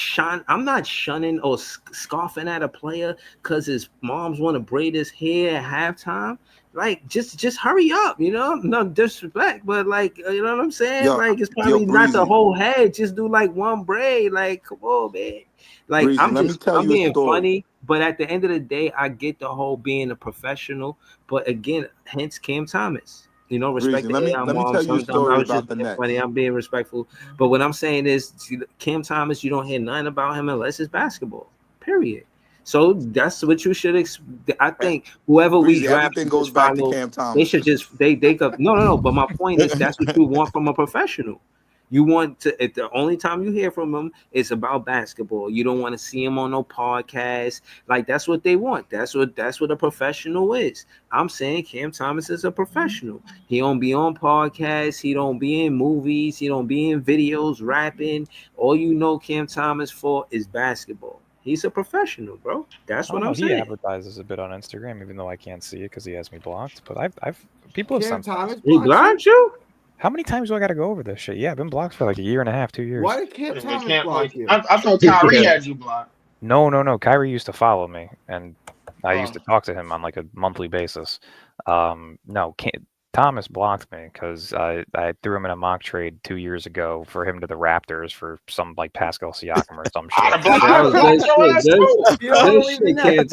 shunning or scoffing at a player because his moms want to braid his hair at halftime. Like, just hurry up, you know. No disrespect, but like, you know what I'm saying? Like, it's probably not the whole head. Just do like one braid. Like, come on, man. Like, Breezy, I'm being funny, but at the end of the day, I get the whole being a professional. But again, hence Cam Thomas. You know, respect Breezy, the let AI me mom. tell you a story I was about just the being Nets. funny. I'm being respectful. But what I'm saying is, Cam Thomas, you don't hear nothing about him unless it's basketball. Period. So that's what you should expect. I think whoever Breezy, we draft, everything goes back to Cam Thomas. they should just they could no. But my point is that's what you want from a professional. You want to. If the only time you hear from them is about basketball. You don't want to see him on no podcast. Like, that's what they want. That's what a professional is. I'm saying Cam Thomas is a professional. He don't be on podcasts. He don't be in movies. He don't be in videos rapping. All you know Cam Thomas for is basketball. He's a professional, bro. That's what I'm He saying. advertises a bit on Instagram, even though I can't see it because he has me blocked. But I've people have Cam sent. Thomas He blocked you? How many times do I got to go over this shit? Yeah, I've been blocked for like a year and a half, 2 years. Why did Cam Thomas block you? I thought Kyrie had you blocked. No. Kyrie used to follow me, and I used to talk to him on like a monthly basis. Thomas blocked me because I threw him in a mock trade 2 years ago for him to the Raptors for some like Pascal Siakam or some shit. Get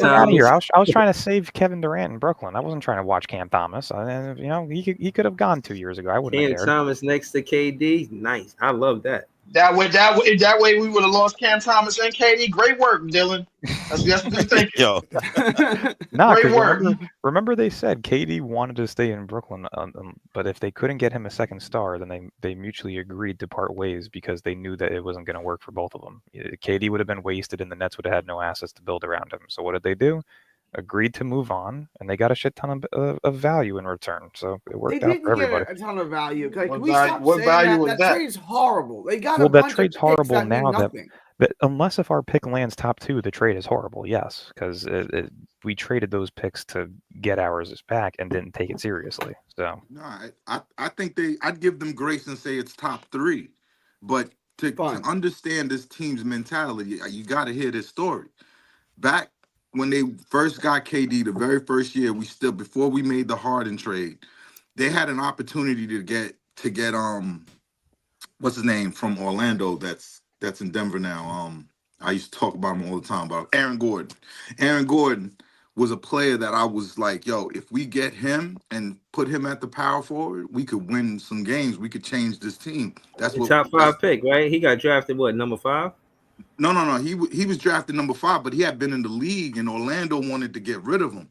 out of here. I was trying to save Kevin Durant in Brooklyn. I wasn't trying to watch Cam Thomas. And you know, he could have gone 2 years ago. I wouldn't have Cam cared. Thomas next to KD, nice. I love that. That way we would have lost Cam Thomas and KD. Great work, Dylan. That's what you think. Yo. Great work. Remember they said KD wanted to stay in Brooklyn, but if they couldn't get him a second star, then they mutually agreed to part ways because they knew that it wasn't going to work for both of them. KD would have been wasted and the Nets would have had no assets to build around him. So what did they do? Agreed to move on, and they got a shit ton of value in return. So it worked out for everybody. Get a ton of value. Like, What value was that? that? Trade's horrible. They got that trade's horrible now. Nothing. But unless if our pick lands top 2, the trade is horrible. Yes, because we traded those picks to get ours back and didn't take it seriously. So no, I think I'd give them grace and say it's top 3, but to understand this team's mentality, you got to hear this story. Back when they first got KD, the very first year, before we made the Harden trade, they had an opportunity to get what's his name from Orlando that's in Denver now. I used to talk about him all the time, about Aaron Gordon. Aaron Gordon was a player that I was like, yo, if we get him and put him at the power forward, we could win some games. We could change this team. That's the what top 5 pick, right? He got drafted number 5? No. He was drafted number 5, but he had been in the league, and Orlando wanted to get rid of him.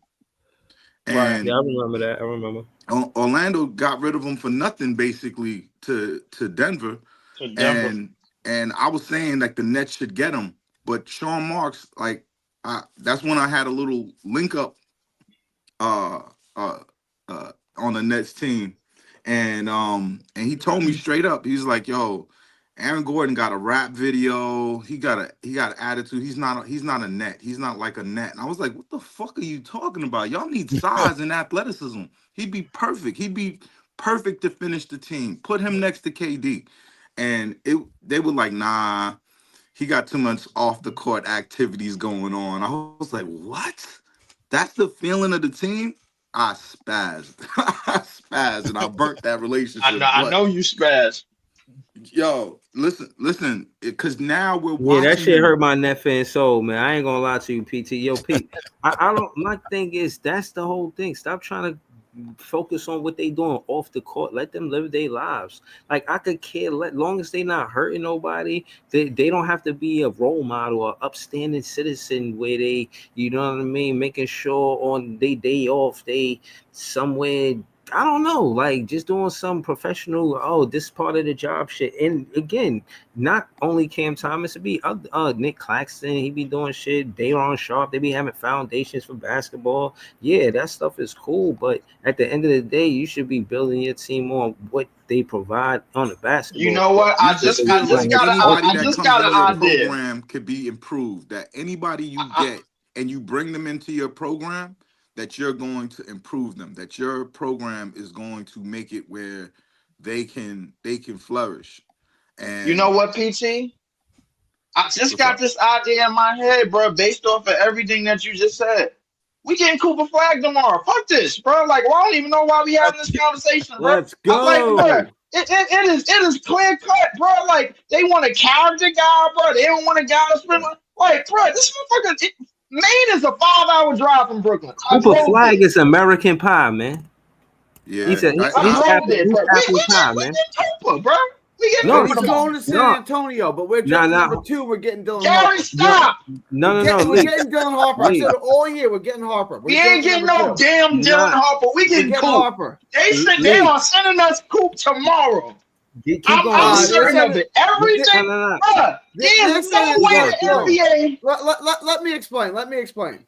Right. Yeah, I remember that. I remember. Orlando got rid of him for nothing, basically, to Denver. And I was saying like the Nets should get him, but Sean Marks, that's when I had a little link up on the Nets team, and he told me straight up, he's like, yo, Aaron Gordon got a rap video. He got attitude. He's not a net. He's not like a net. And I was like, what the fuck are you talking about? Y'all need size and athleticism. He'd be perfect. He'd be perfect to finish the team. Put him next to KD. And they were like, nah, he got too much off the court activities going on. I was like, what? That's the feeling of the team? I spazzed. And I burnt that relationship. I know you spazzed. Yo, listen, because now we're watching. Yeah, that shit hurt my net fan soul, man. I ain't gonna lie to you, PT. Yo, Pete, I don't. My thing is that's the whole thing. Stop trying to focus on what they doing off the court. Let them live their lives. Like, I could care, long as they not hurting nobody. They don't have to be a role model or upstanding citizen where they, you know what I mean, making sure on their day off they somewhere I don't know, like just doing some professional, this part of the job shit. And again, not only Cam Thomas, it be Nick Claxton, he be doing shit, Day'Ron Sharpe, they be having foundations for basketball. Yeah, that stuff is cool, but at the end of the day, you should be building your team on what they provide on the basketball. You know what? I just got an idea. Program could be improved. That anybody you get and you bring them into your program, that you're going to improve them, that your program is going to make it where they can flourish. And you know what, PT? I just got this idea in my head, bro, based off of everything that you just said. We getting Cooper Flag tomorrow. Fuck this, bro. Like, well, I don't even know why we having this conversation, bro. Let's go. I'm like, bro, it is clear cut, bro. Like, they want a character guy, bro. They don't want a guy to spend like, bro, this motherfucker. Maine is a 5-hour drive from Brooklyn. Cooper Flag is American Pie, man. Yeah, he's apple pie, man. Cooper, bro. He's going to San Antonio, but we're number 2. We're getting Dylan Harper. Gary, stop. No. We're getting Dylan Harper. I said it all year. We're getting Harper. We ain't getting no damn Dylan Harper. We getting Coop. Harper. They are sending us Coop tomorrow. I'm certain of it. Everything. There's no way NBA. Let me explain.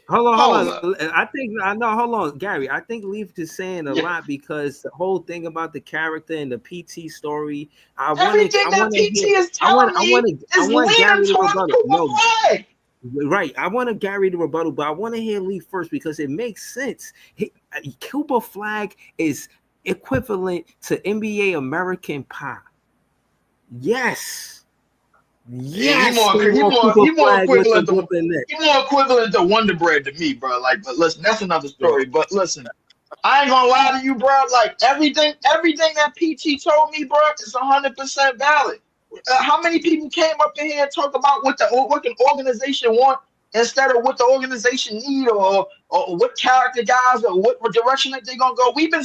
Hold on. Hold on, Gary. I think Leaf is saying a lot because the whole thing about the character and the PT story. Everything that PT is telling me is leaning towards Cooper Flag. Right. I want Gary to rebuttal, but I want to hear Leaf first because it makes sense. Cooper Flag is equivalent to NBA American Pie. Yes. He's more equivalent to Wonder Bread to me, bro. Like, but listen, that's another story. But listen, I ain't gonna lie to you, bro. Like everything that PT told me, bro, is 100% valid. How many people came up in here and talked about what an organization want instead of what the organization need, or what character guys, or what direction that they gonna go? We've been,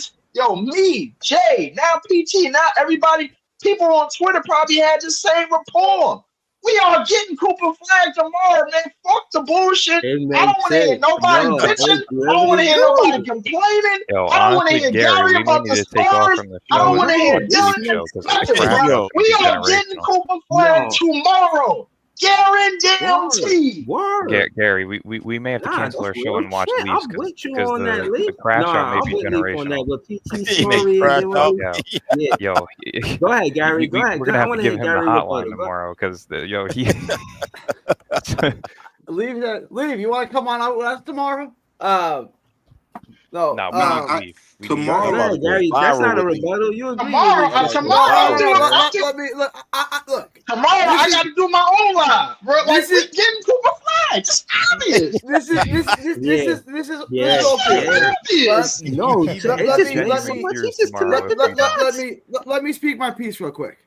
me, Jay, now PT, now everybody, people on Twitter probably had the same rapport. We are getting Cooper Flag tomorrow, man. Fuck the bullshit. I don't want to hear nobody bitching. I don't want to hear nobody complaining. I don't want to hear Gary about the stars. I don't want to hear Dylan. We are getting Cooper Flag tomorrow. Guaranteed. Gary, we may have to cancel our show and watch Leafs because the crash out may be generational. Go ahead, Gary. Go ahead. We're gonna have to give him the hotline tomorrow because he. Leave. You want to come on out with us tomorrow? No, we leave. Tomorrow, Gary, that's not a rebuttal. You agree? Tomorrow, look. Tomorrow, I got to do my own live, bro. Like, we're getting Cooper Flag. It's obvious. This is obvious. No, let me speak my piece real quick.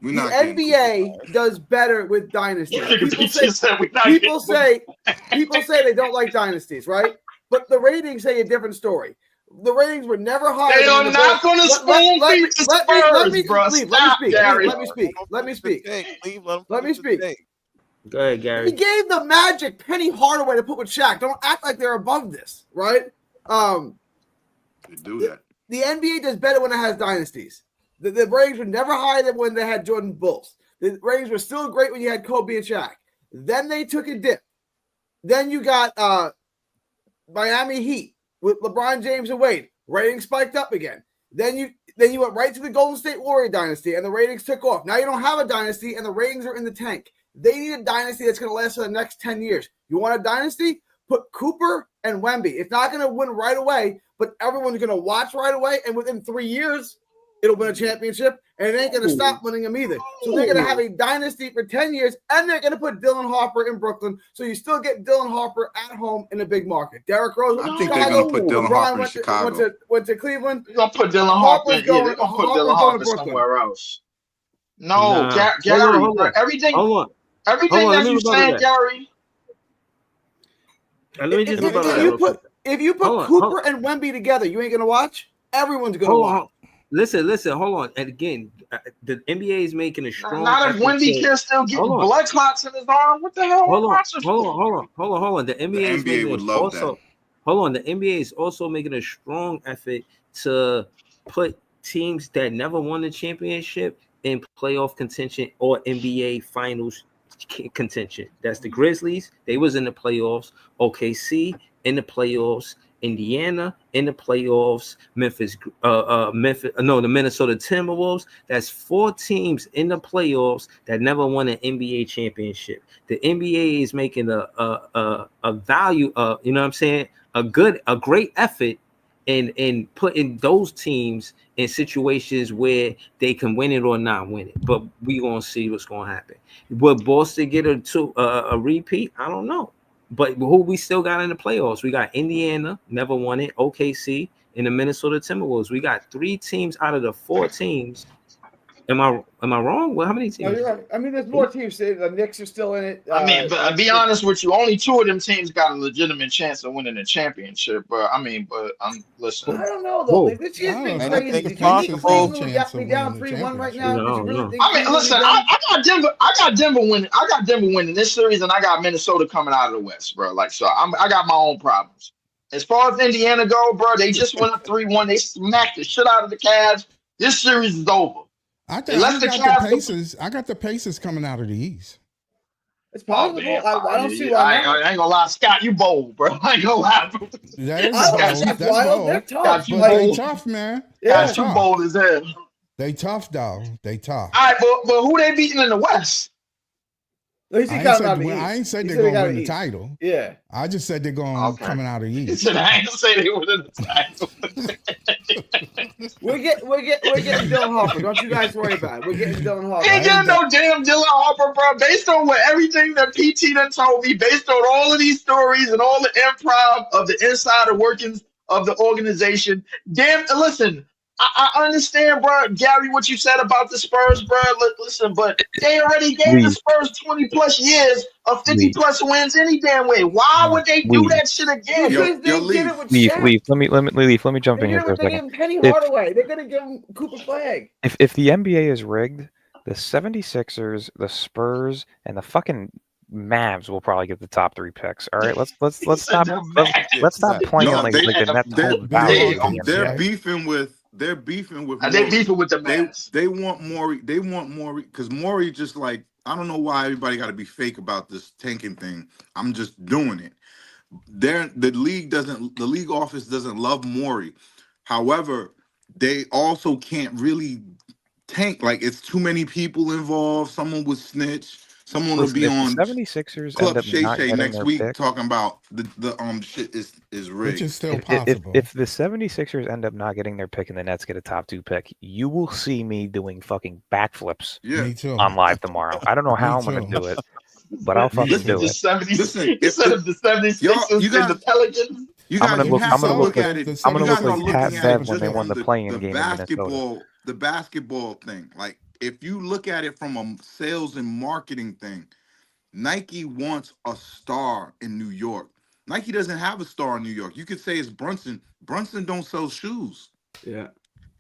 The NBA does better with dynasties. People say they don't like dynasties, right? But the ratings say a different story. The ratings were never higher. They are not going to spoon feed the Spurs, bro. Let me speak. Go ahead, Gary. He gave the Magic Penny Hardaway to put with Shaq. Don't act like they're above this, right? They do that. The NBA does better when it has dynasties. The ratings were never higher than when they had Jordan Bulls. The ratings were still great when you had Kobe and Shaq. Then they took a dip. Then you got Miami Heat with LeBron James and Wade. Ratings spiked up again. Then you went right to the Golden State Warrior dynasty, and the ratings took off. Now you don't have a dynasty, and the ratings are in the tank. They need a dynasty that's going to last for the next 10 years. You want a dynasty? Put Cooper and Wemby. It's not going to win right away, but everyone's going to watch right away, and within 3 years, it'll win a championship, and it ain't going to stop winning them either. So they're going to have a dynasty for 10 years, and they're going to put Dylan Harper in Brooklyn, so you still get Dylan Harper at home in a big market. Derrick Rose, I think they're going to put Dylan Harper in Chicago. Went to Cleveland. They're going to put Dylan Harper. They're going to put Dylan Harper somewhere else. No, Gary, everything that you said, Gary. If you put Cooper and Wemby together, you ain't going to watch? Everyone's going to watch. Listen, hold on. And again, the NBA is making a strong. Not if Wemby can still get blood clots in his arm. What the hell? Hold on. The NBA is making would love that. hold on. The NBA is also making a strong effort to put teams that never won a championship in playoff contention or NBA Finals contention. That's the Grizzlies. They was in the playoffs. OKC in the playoffs. Indiana in the playoffs. The Minnesota Timberwolves. That's 4 teams in the playoffs that never won an NBA championship. The NBA is making a value of, you know what I'm saying, a great effort in putting those teams in situations where they can win it or not win it. But we gonna see what's gonna happen. Will Boston get a repeat? I don't know. But who we still got in the playoffs? We got Indiana, never won it. OKC and the Minnesota Timberwolves. We got 3 teams out of the 4 teams. Am I wrong? Well, how many teams? No, you're right. I mean, there's more teams. The Knicks are still in it. I mean, but I'll be honest with you, only 2 of them teams got a legitimate chance of winning the championship. But I'm listen. I don't know though. This year's been crazy. Did you got me down 3-1 right now? I mean, listen, I got Denver winning. I got Denver winning this series, and I got Minnesota coming out of the West, bro. Like, so I got my own problems. As far as Indiana go, bro, they just went up 3-1. They smacked the shit out of the Cavs. This series is over. I got the Pacers coming out of the East. It's possible. I don't see why. I ain't gonna lie, Scott, you bold, bro. I ain't gonna lie. That is bold. That's bold. They're tough. But they tough, man. Yeah, too bold as hell. They tough, though. They tough. All right, but who they beating in the West? I ain't said they're going to win the title. Yeah. I just said they're going coming out of the East. I ain't say they win the title. We're getting Dylan Harper. Don't you guys worry about it. We're getting Dylan Harper. Ain't getting no damn Dylan Harper, bro. Based on everything that PT done told me, based on all of these stories and all the improv of the insider workings of the organization. Damn, listen. I understand, bro, Gary, what you said about the Spurs, bro. Listen, but they already gave the Spurs 20 plus years of 50 plus wins any damn way. Why would they do that shit again? Leaf. Let me jump in here for a second. Penny Hardaway. They're gonna give him Cooper Flag. If the NBA is rigged, the 76ers, the Spurs, and the fucking Mavs will probably get the top 3 picks. All right, let's stop playing like the Nets. They're beefing with. They're beefing with. They beefing with the Mavs. They want Morey. They want Morey because Morey just like, I don't know why everybody got to be fake about this tanking thing. I'm just doing it. The league office doesn't love Morey. However, they also can't really tank. Like, it's too many people involved. Someone would snitch. Someone will be on 76ers Club Shay Shay next week talking about the shit is rigged. Which is still possible. If the 76ers end up not getting their pick and the Nets get a top 2 pick, you will see me doing fucking backflips on live tomorrow. I don't know how I'm going to do it, but I'll fucking do it. Instead of the 76ers and the Pelicans. I'm gonna look like Pat Bev when they won the play-in game in Minnesota. The basketball thing, like, if you look at it from a sales and marketing thing, Nike wants a star in New York. Nike doesn't have a star in New York. You could say it's Brunson. Brunson don't sell shoes. Yeah.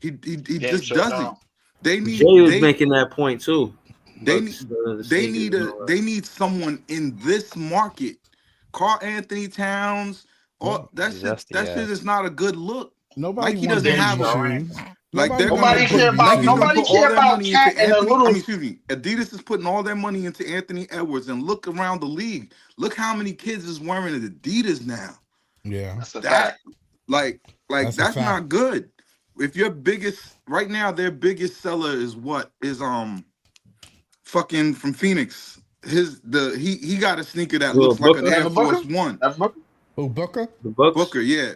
He just doesn't. They need. Jay was making that point too. They need someone in this market. Karl Anthony Towns. That shit is not a good look. Nike doesn't have a. Like, nobody care about Cat and a little. Excuse me. Adidas is putting all their money into Anthony Edwards, and look around the league. Look how many kids is wearing Adidas now. Yeah, that's not good. If your biggest right now, their biggest seller is fucking from Phoenix. He got a sneaker that looks like an Air Force One. Oh, Booker? Booker, yeah.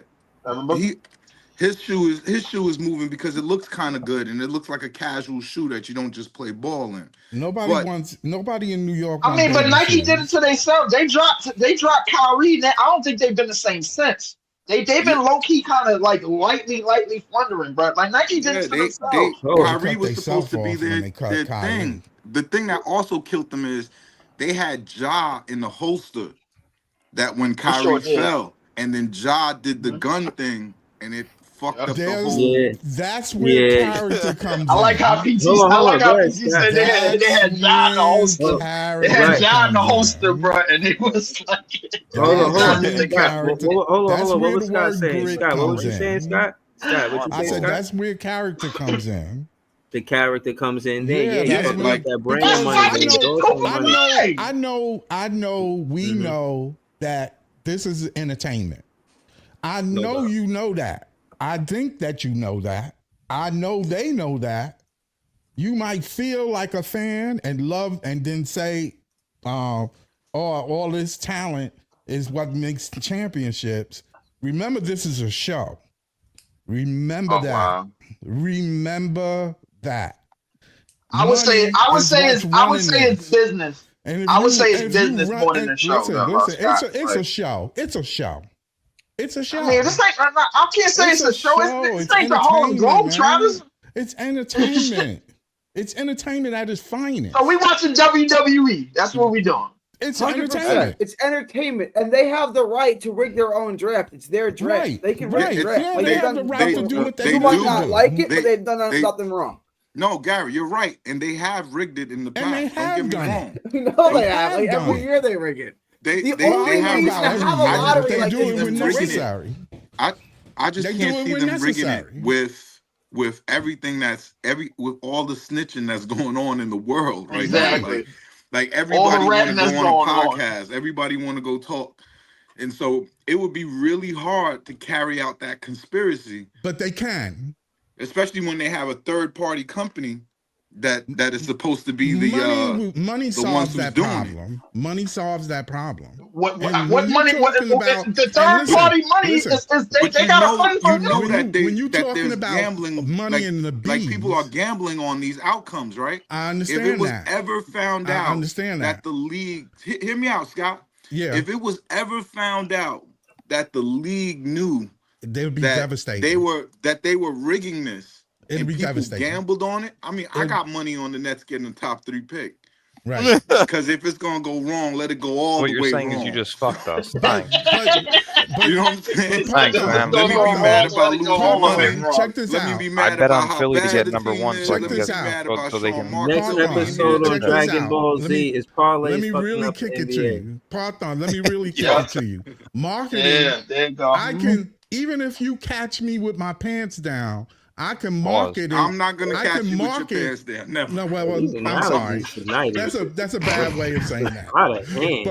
His shoe is moving because it looks kind of good and it looks like a casual shoe that you don't just play ball in. Nobody in New York. I mean, but Nike did it to themselves. They dropped Kyrie. I don't think they've been the same since. They've been low key kind of like lightly floundering, bro. Like Nike did it to themselves. Kyrie was supposed to be their thing. The thing that also killed them is they had Ja in the holster. That when Kyrie fell, and then Ja did the gun thing, and it fucked up the There's- whole. That's where Yeah. character comes I like in. how PT. Hold on, I hold like on, how go ahead, PT said they had That's John the hoster. where They had character John the comes hoster, in. bro, and it was like. Hold on, hold on. That's where Scott, character- hold that's on. What where was the Scott word saying? grit Scott, what was comes you saying, in. Scott? Scott, what you I saying, said Scott? that's where character comes in. The character comes in there. Yeah, Yeah, you that's talking where- about that brand because money, I the know, endorsement money. we know that this is entertainment. I know doubt. you know that. I think that you know that. I know they know that. You might feel like a fan and love, and then say, "Oh, all this talent is what makes the championships." Remember, this is a show. Remember that. Wow. Remember that. I would say Money is what's running it's business. And if I would you- say it's if you business run- more than and a show. Listen, though, listen, Scott. it's a Like, show. It's a show. It's a show. I mean, this ain't. I can't say it's a show. This It's ain't the Harlem entertainment, Globetrotters. man. It's entertainment. It's entertainment at its finest. So we watching WWE. That's what we doing. It's 100%. entertainment. It's entertainment, and they have the right to rig their own draft. It's their draft. Right, They can rig right. the draft. Yeah, Like, they they've have done the right to nothing- do what they they might do. not like it, They- but they've done they- nothing wrong. No, Gary, you're right, and they have rigged it in the past. And they have Don't get me done wrong. You know they have. have Like, done every it. year they rig it. They The they only have. reason to have a Every- lottery they like do this it is when to rig it. necessary. I just They do can't it see when them rigging necessary. it with everything with all the snitching that's going on in the world right Exactly. now. Like All everybody the want to ratting that's go on a going on. podcast. Everybody want to go talk, and so it would be really hard to carry out that conspiracy, But they can. especially when they have a third party company that is supposed to be the money the ones solves who's that doing it. problem. Money solves that problem. What And what when money? you're What talking about- the and third listen, party money listen. is But they you got know- a fund for you know them. that they when you that talking there's about gambling, money in the like people are beans. gambling on these outcomes, right? I If understand it was that. ever found I out understand that that. the league, hear me out, Scott. Yeah, If it was ever found out that the league knew they would be that devastated. they were rigging this, It'd and be people devastating. gambled on it. I mean, I It'd- got money on the Nets getting the top 3 pick. Right. Because if it's gonna go wrong, let it go all What the you're way saying wrong. is you just fucked us. But, Thanks. but You know what I'm saying? Thanks, man. Let me be mad about losing money. check this Let me out. be I mad bet about on how Philly to bad get the number team one is. so I Let can me get be mad so about they Sean can. Marks. Next Let me be episode mad on Check this Dragon out. Ball Let Z me- is parlays Let me fucking really up kick the it to NBA. you. Parthon, let me really kick Yeah. it to you. Marketing, Yeah, there you go. I can, even if you catch me with my pants down, I can market it. I'm not gonna I catch can you with your market- pants down. Never. No, well, These I'm sorry. analogies tonight That's a bad way of saying that. Out of hand.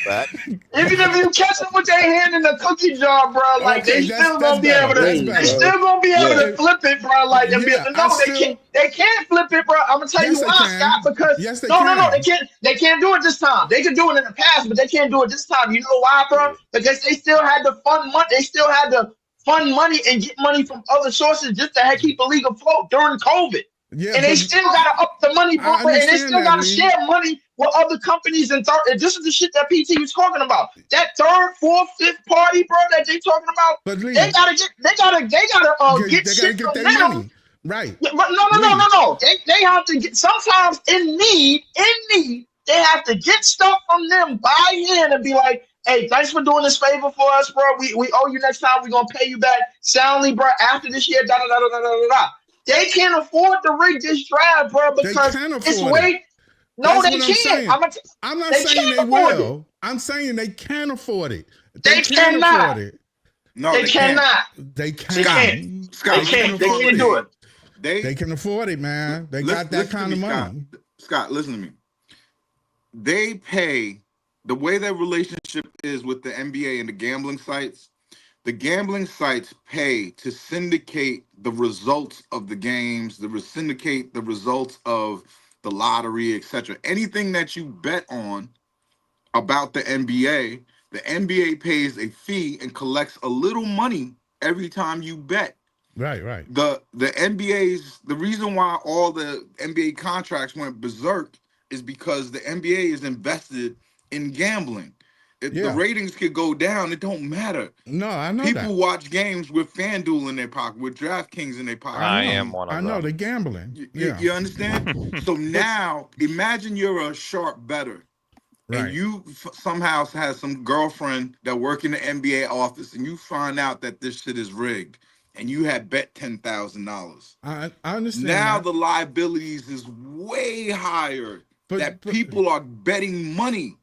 But Even if you catch them with their hand in the cookie jar, bro, like Okay, they that's- still that's gonna be better. able to. That's They better. still gonna be able Yeah. to flip it, bro. Like and Yeah, be, no, they can't. They can't flip it, bro. I'm gonna tell Yes, you they why, can. Scott. Because Yes, they no, can. they can't. They can't do it this time. They could do it in the past, but they can't do it this time. You know why, bro? Because they still had to fund money. They still had to fund money and get money from other sources just to keep the league afloat during COVID. yeah, And they but- still gotta up the money, bro. I And they understand still that, gotta Lee. share money with other companies and this is the shit that PT was talking about. That third, fourth, fifth party, bro, that they talking about. But Lee, They gotta okay, get they shit gotta get from their them. money. Right. Yeah, but no. They have to get sometimes in need, they have to get stuff from them, buy in and be like, hey, thanks for doing this favor for us, bro. We owe you next time. We're gonna pay you back soundly, bro, after this year. Da da da da da da da. They can't afford to rig this draft, bro, They because can it's afford way. it. No, That's they what I'm saying. can't. I'm not They saying can't they afford will. I'm saying they can afford it. They can cannot. afford it. No, They can't. cannot. They can. They can't. Scott, They can't. They afford can't do it. They can afford it, man. They Listen- got that listen to kind of me, money. Scott, listen to me. They pay the way their relationship is with the NBA and the gambling sites. The gambling sites pay to syndicate the results of the games, syndicate the results of the lottery, etc. Anything that you bet on about the NBA pays a fee and collects a little money every time you bet. Right. The NBA's the reason why all the NBA contracts went berserk is because the NBA is invested in gambling. If the ratings could go down, it don't matter. No, I know People that. watch games with FanDuel in their pocket, with DraftKings in their pocket. I am one of them. I know they're gambling. You understand? So now, imagine you're a sharp bettor, Right. and you somehow have some girlfriend that work in the NBA office, and you find out that this shit is rigged. and you had bet $10,000. I understand. Now that. the liabilities is way higher. But people are betting money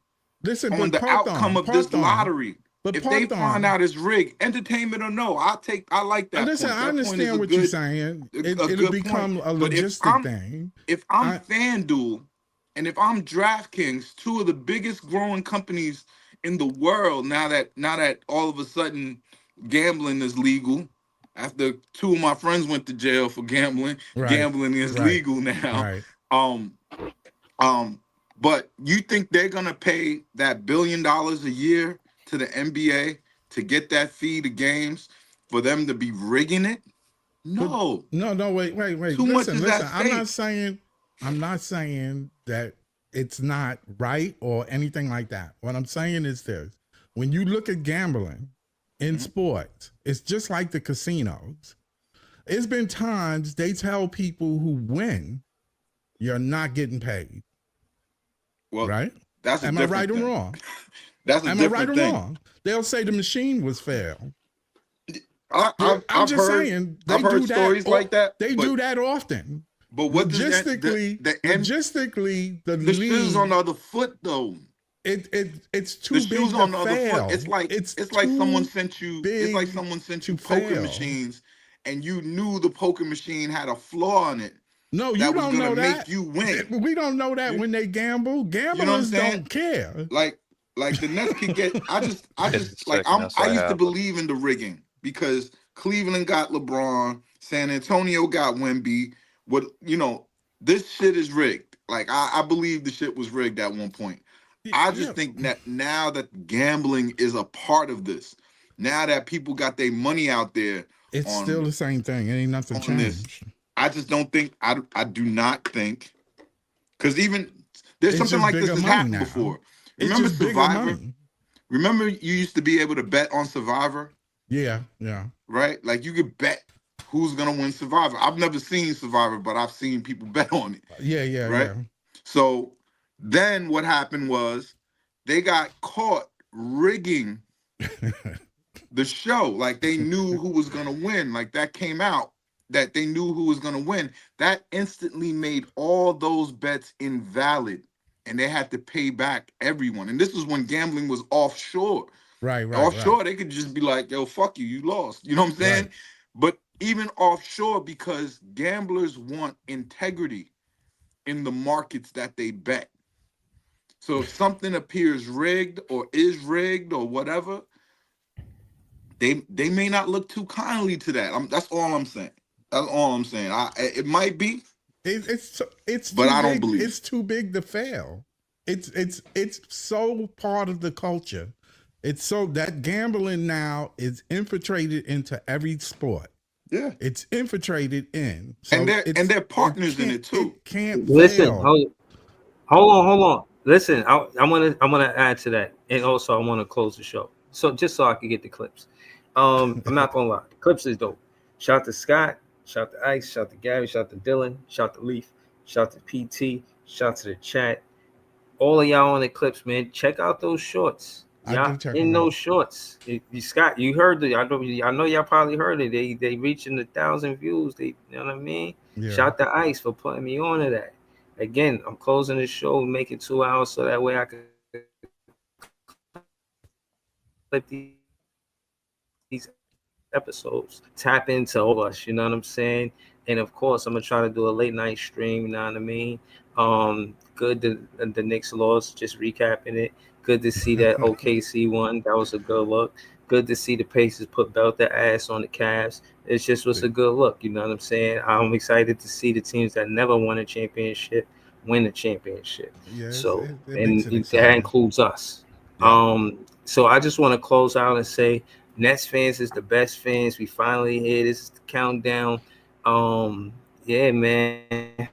on the outcome of this lottery. But if they find out it's rigged, entertainment or no, I like that. Listen, I understand what you're saying. It'll become a logistic thing. If I'm FanDuel and if I'm DraftKings, two of the biggest growing companies in the world, now that all of a sudden gambling is legal, after two of my friends went to jail for gambling, gambling is legal now. But you think they're gonna pay that $1 billion a year to the NBA to get that fee to games for them to be rigging it? No. No, wait. Listen. I'm not saying that it's not right or anything like that. What I'm saying is this. When you look at gambling in sports, it's just like the casinos. It's been times they tell people who win, you're not getting paid. Well, right? That's Am I right or wrong? That's a different thing. Wrong? They'll say the machine was fair. I've heard stories like that. They do that often. But what logistically, the shoes on the other foot though. It's too the big shoes to on the other fail. foot. It's like someone sent you. It's like someone sent you poker machines, and you knew the poker machine had a flaw in it. No, you don't know that. Make you win. We don't know that when they gamble. Gamblers don't care. Like the Nets could get. I used to believe in the rigging because Cleveland got LeBron, San Antonio got Wemby. This shit is rigged. Like I believe the shit was rigged at one point. I just think that now that gambling is a part of this, now that people got their money out there, it's still the same thing. It ain't nothing changed. I just don't think. I do not think, because even there's something like this has happened before. Remember Survivor? Remember you used to be able to bet on Survivor? Yeah. Right? Like you could bet who's gonna win Survivor. I've never seen Survivor, but I've seen people bet on it. Yeah. Right? Yeah. So then what happened was they got caught rigging the show. Like they knew who was gonna win. Like that came out that they knew who was gonna win. That instantly made all those bets invalid. And they had to pay back everyone. And this was when gambling was offshore. Right. Offshore, they could just be like, yo, fuck you, you lost. You know what I'm saying? Right. But even offshore, because gamblers want integrity in the markets that they bet. So if something appears rigged or is rigged or whatever, they may not look too kindly to that. That's all I'm saying. That's all I'm saying. It might be. It's but I don't big, believe it's too big to fail. It's so part of the culture. It's so that gambling now is infiltrated into every sport. Yeah, it's infiltrated in, so and they're partners in it too. It can't listen. fail. Hold on. Listen, I'm gonna add to that, and also I want to close the show. So just so I can get the clips. I'm not gonna lie, the clips is dope. Shout to Scott. Shout to Ice, shout to Gary, shout to Dylan, shout to Leaf, shout to PT, shout to the chat. All of y'all on the clips, man. Check out those shorts. Y'all in those shorts. Scott, you heard it. I know y'all probably heard it. They reaching 1,000 views. You know what I mean? Yeah. Shout to Ice for putting me on to that. Again, I'm closing the show, make it 2 hours so that way I can clip these episodes, tap into all us, you know what I'm saying? And of course I'm gonna try to do a late night stream, you know what I mean? Good the Knicks lost, just recapping it. Good to see that OKC won. That was a good look. Good to see the Pacers put belt their ass on the Cavs. It just was a good look, you know what I'm saying? I'm excited to see the teams that never won a championship win the championship. Yeah, so that includes us. Yeah. So I just want to close out and say Nets fans is the best fans. We finally here. This is the countdown. Yeah, man.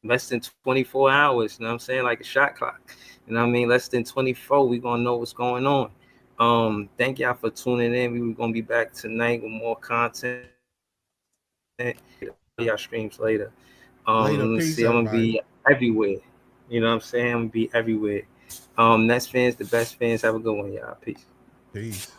Less than 24 hours, you know what I'm saying? Like a shot clock. You know what I mean? Less than 24, we're gonna know what's going on. Thank y'all for tuning in. We're gonna be back tonight with more content. Y'all streams later. Let's see, I'm gonna be everywhere. You know what I'm saying? I'm gonna be everywhere. Nets fans, the best fans. Have a good one, y'all. Peace.